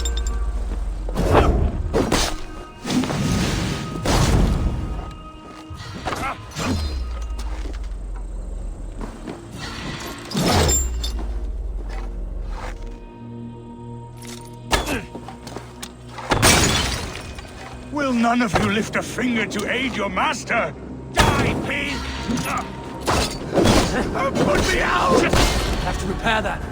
Will none of you lift a finger to aid your master? Die, pig! Put me out! Just have to repair that.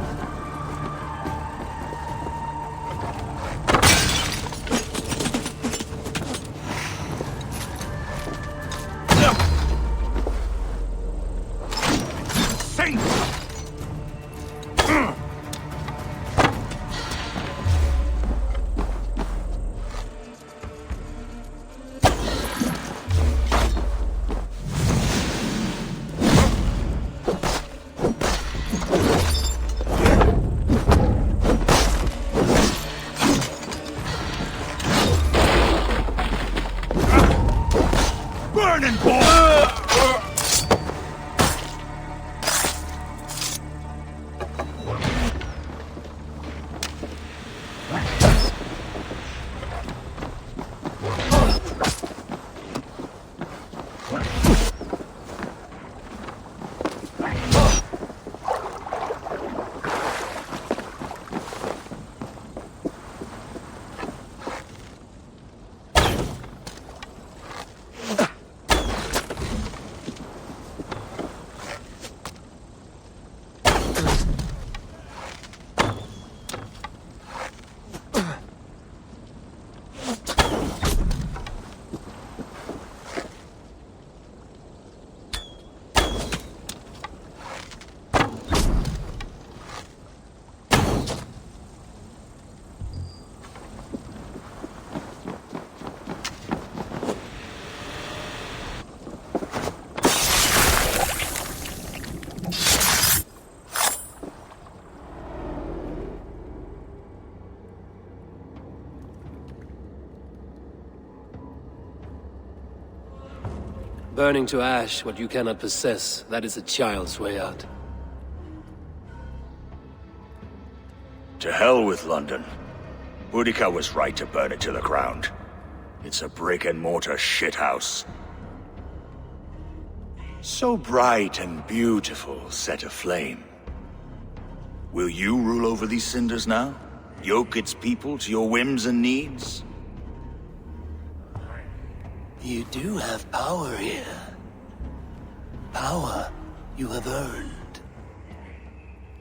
Burning to ash what you cannot possess, that is a child's way out. To hell with London. Boudica was right to burn it to the ground. It's a brick-and-mortar shithouse. So bright and beautiful, set aflame. Will you rule over these cinders now? Yoke its people to your whims and needs? You do have power here. Power you have earned.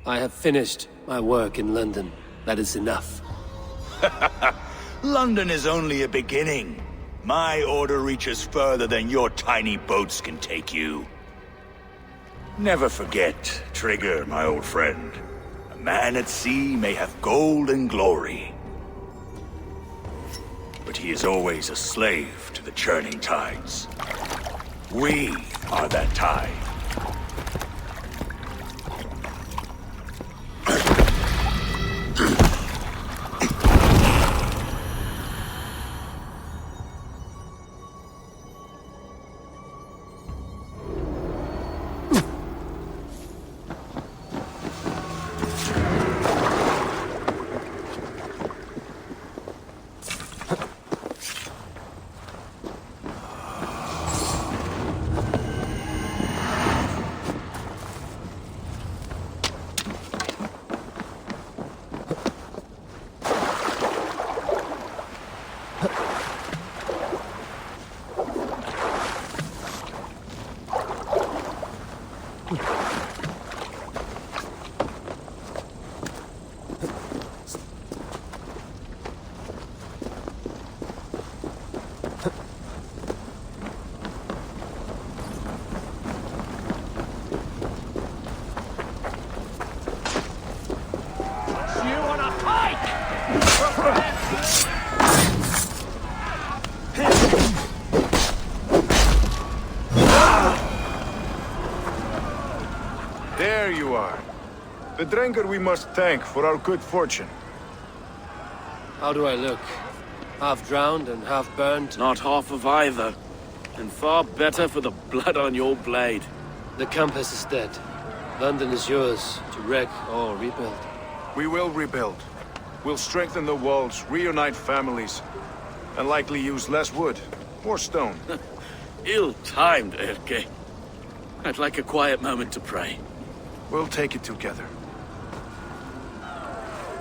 I have finished my work in London. That is enough. London is only a beginning. My order reaches further than your tiny boats can take you. Never forget, Trigger, my old friend. A man at sea may have gold and glory, but he is always a slave to the churning tides. We are that tide. There you are. The Drenker we must thank for our good fortune. How do I look? Half drowned and half burned? Not half of either. And far better for the blood on your blade. The compass is dead. London is yours, to wreck or rebuild. We will rebuild. We'll strengthen the walls, reunite families, and likely use less wood, more stone. Ill-timed, Erke. I'd like a quiet moment to pray. We'll take it together.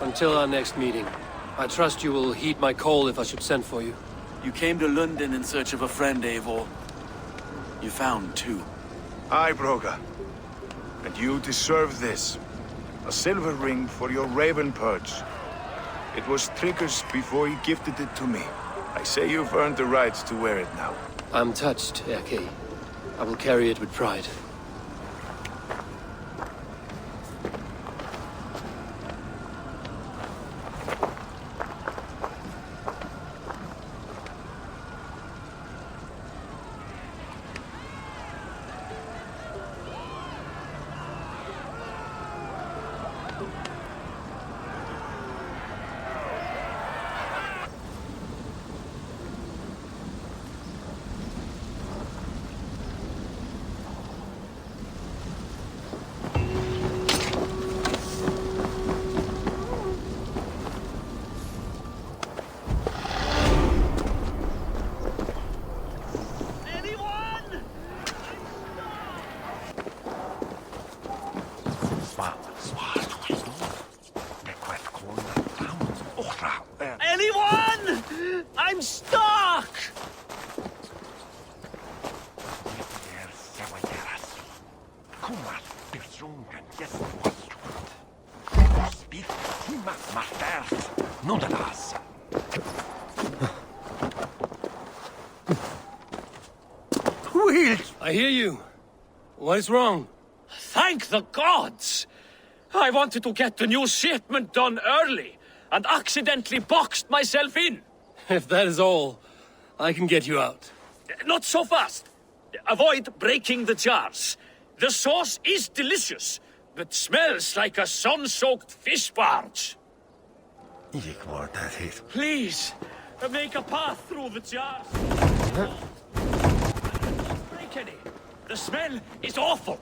Until our next meeting, I trust you will heed my call if I should send for you. You came to Lundon in search of a friend, Eivor. You found two. Aye, Broga. And you deserve this. A silver ring for your raven perch. It was Trigger's before he gifted it to me. I say you've earned the right to wear it now. I'm touched, Erke. I will carry it with pride. Anyone? I'm stuck! I hear you. What is wrong? Thank the gods! I wanted to get the new shipment done early, and accidentally boxed myself in. If that is all, I can get you out. Not so fast. Avoid breaking the jars. The sauce is delicious, but smells like a sun-soaked fish barge. Please, make a path through the jars. Break any. The smell is awful.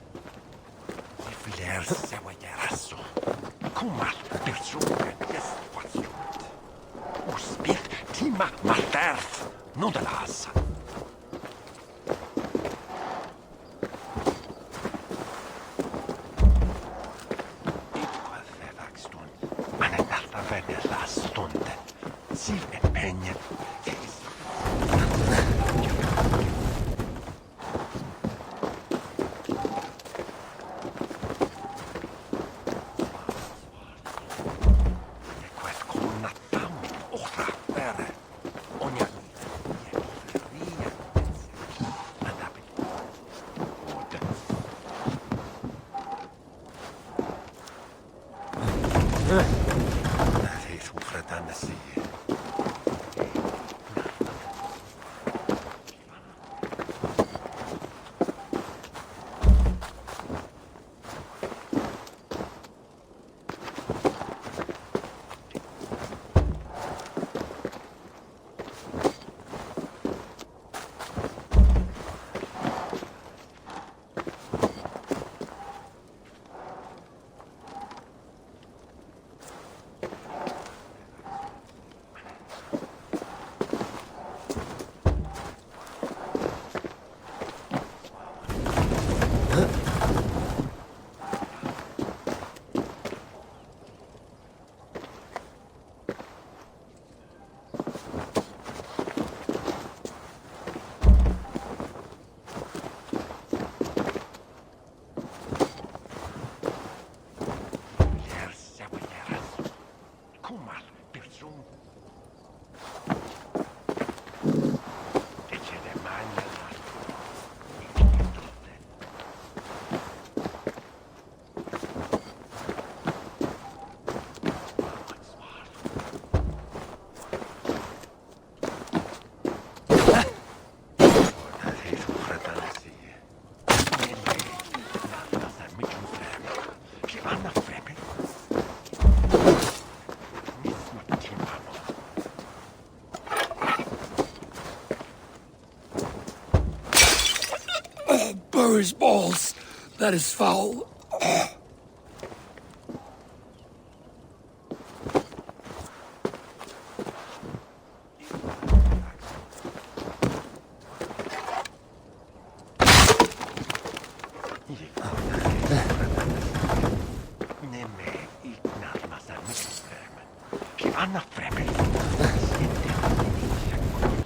His balls. That is foul.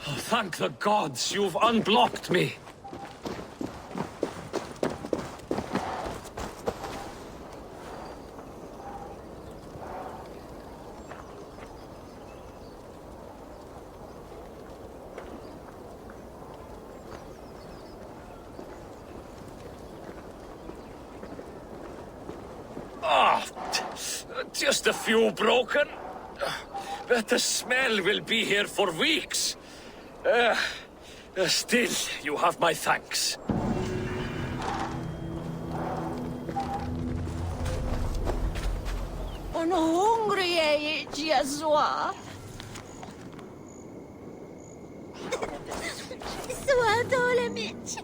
Oh, thank the gods, you've unblocked me. Just a few broken. But the smell will be here for weeks. Still, you have my thanks. I'm hungry, Jesua. Suadole Mitch.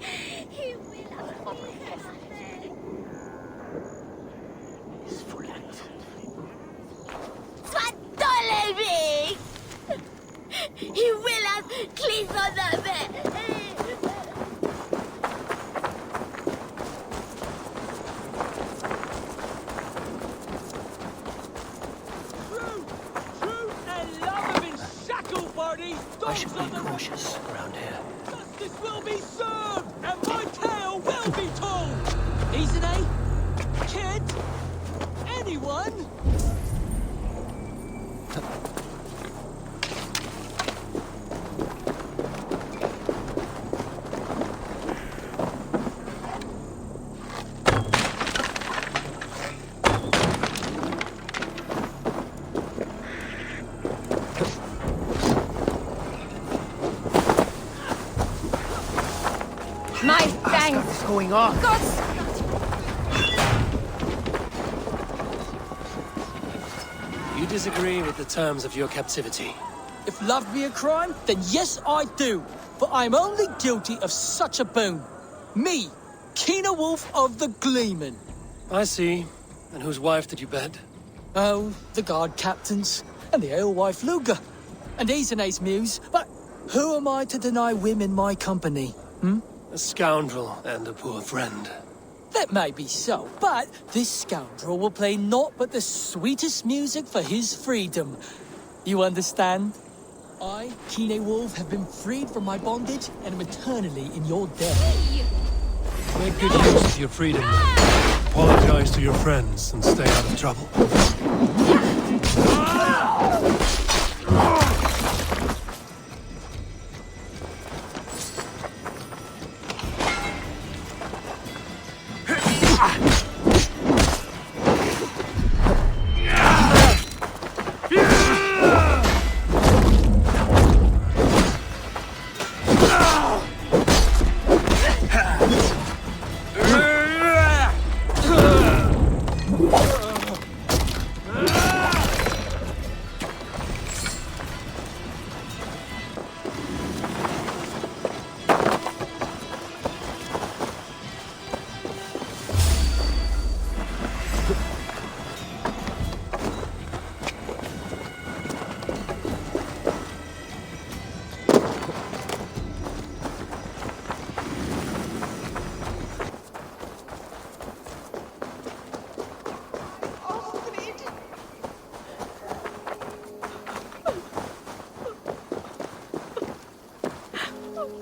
He will have clean on the bed. I should be cautious around here. Justice will be served, and my tale will be told. Isn't he? Kid? Anyone? My thanks. What's going on? God's... You disagree with the terms of your captivity? If love be a crime, then yes, I do. But I'm only guilty of such a boon. Me, Keener Wolf of the Gleeman. I see. And whose wife did you bed? Oh, the guard captain's, and the alewife Luga, and Isane's muse, but who am I to deny women my company, A scoundrel and a poor friend. That may be so, but this scoundrel will play naught but the sweetest music for his freedom. You understand? I, Kine Wolf, have been freed from my bondage and am eternally in your debt. Make good use of your freedom, then. Apologize to your friends and stay out of trouble.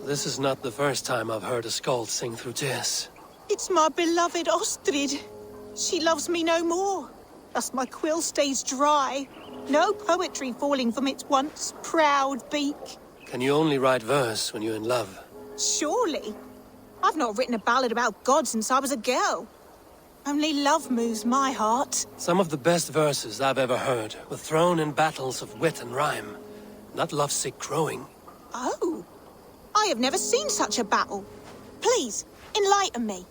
This is not the first time I've heard a skald sing through tears. It's my beloved Ostrid. She loves me no more. Thus my quill stays dry. No poetry falling from its once proud beak. Can you only write verse when you're in love? Surely. I've not written a ballad about God since I was a girl. Only love moves my heart. Some of the best verses I've ever heard were thrown in battles of wit and rhyme, not lovesick crowing. Oh. I have never seen such a battle. Please, enlighten me.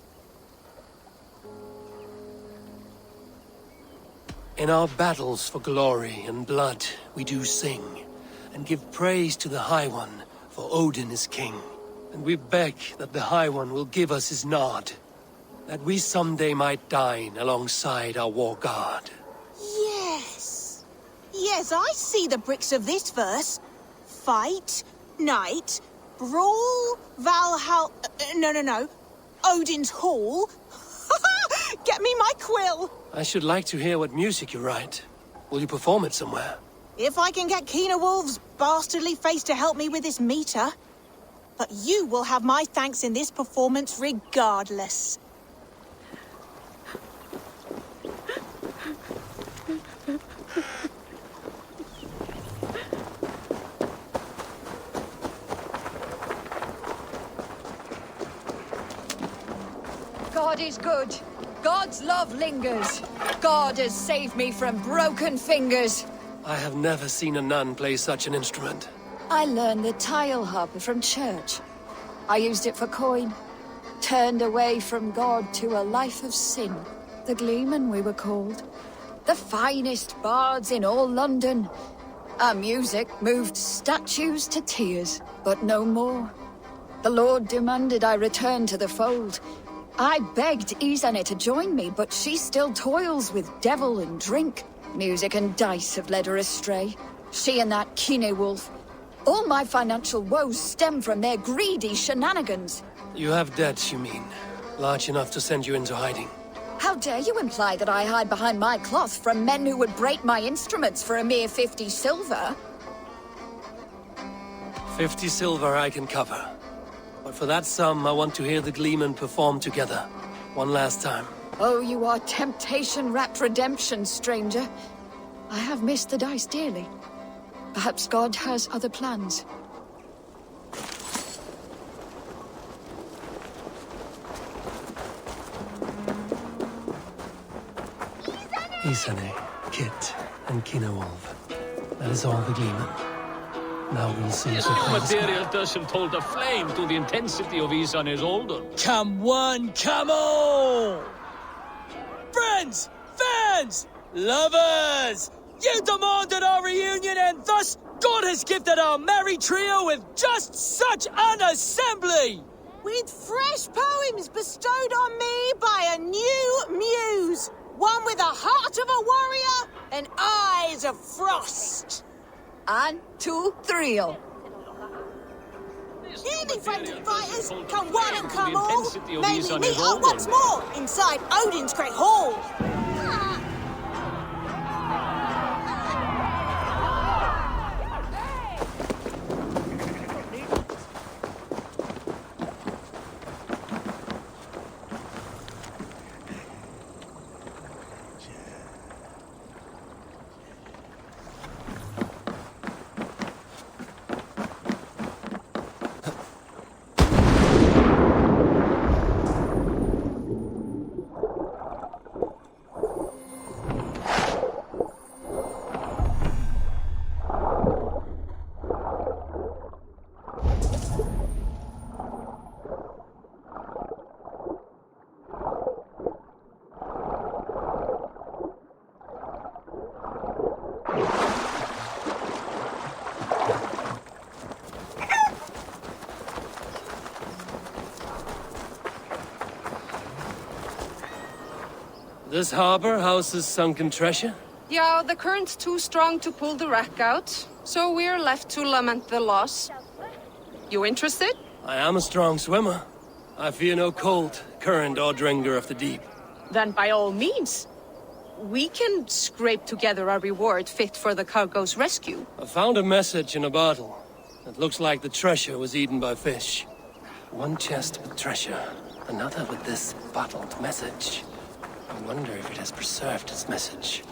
In our battles for glory and blood, we do sing, and give praise to the High One, for Odin is king. And we beg that the High One will give us his nod, that we someday might dine alongside our war god. Yes. Yes, I see the bricks of this verse. Fight, night, brawl, Valhalla... No. Odin's Hall. Get me my quill. I should like to hear what music you write. Will you perform it somewhere? If I can get Keener Wolf's bastardly face to help me with this meter. But you will have my thanks in this performance regardless. God is good. God's love lingers. God has saved me from broken fingers. I have never seen a nun play such an instrument. I learned the tile harp from church. I used it for coin. Turned away from God to a life of sin. The Gleeman we were called. The finest bards in all London. Our music moved statues to tears, but no more. The Lord demanded I return to the fold. I begged Isane to join me, but she still toils with devil and drink. Music and dice have led her astray. She and that Kine Wolf. All my financial woes stem from their greedy shenanigans. You have debts, you mean? Large enough to send you into hiding. How dare you imply that I hide behind my cloth from men who would break my instruments for a mere 50 silver? 50 silver I can cover. But for that sum, I want to hear the Gleeman perform together. One last time. Oh, you are temptation-wrapped redemption, stranger. I have missed the dice dearly. Perhaps God has other plans. Isane, Kit, and Kine Wolf. That is all the Gleeman. Now we'll see if Your material doesn't hold a flame to the intensity of Isane's Odor. Come one, come all! Friends! Fans! Lovers! You demanded our reunion, and thus God has gifted our merry trio with just such an assembly! with fresh poems bestowed on me by a new muse. One with a heart of a warrior and eyes of frost. And 2 thrill. Hear me, friendly fighters, come one and come all. May we meet up once more inside Odin's great hall. This harbor houses sunken treasure? Yeah, the current's too strong to pull the wreck out, so we're left to lament the loss. You interested? I am a strong swimmer. I fear no cold, current, or dringer of the deep. Then by all means. We can scrape together a reward fit for the cargo's rescue. I found a message in a bottle. It looks like the treasure was eaten by fish. One chest with treasure, another with this bottled message. I wonder if it has preserved its message.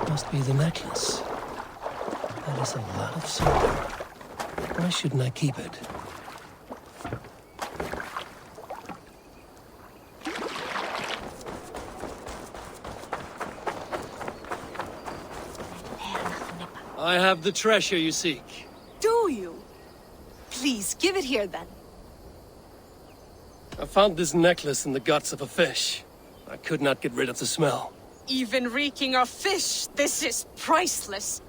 Must be the necklace. That is a lot of silver. Why shouldn't I keep it? I have the treasure you seek. Do you? Please, give it here then. I found this necklace in the guts of a fish. I could not get rid of the smell. Even reeking of fish, this is priceless.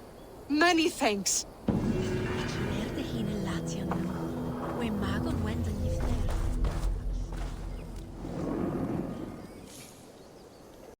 Many thanks.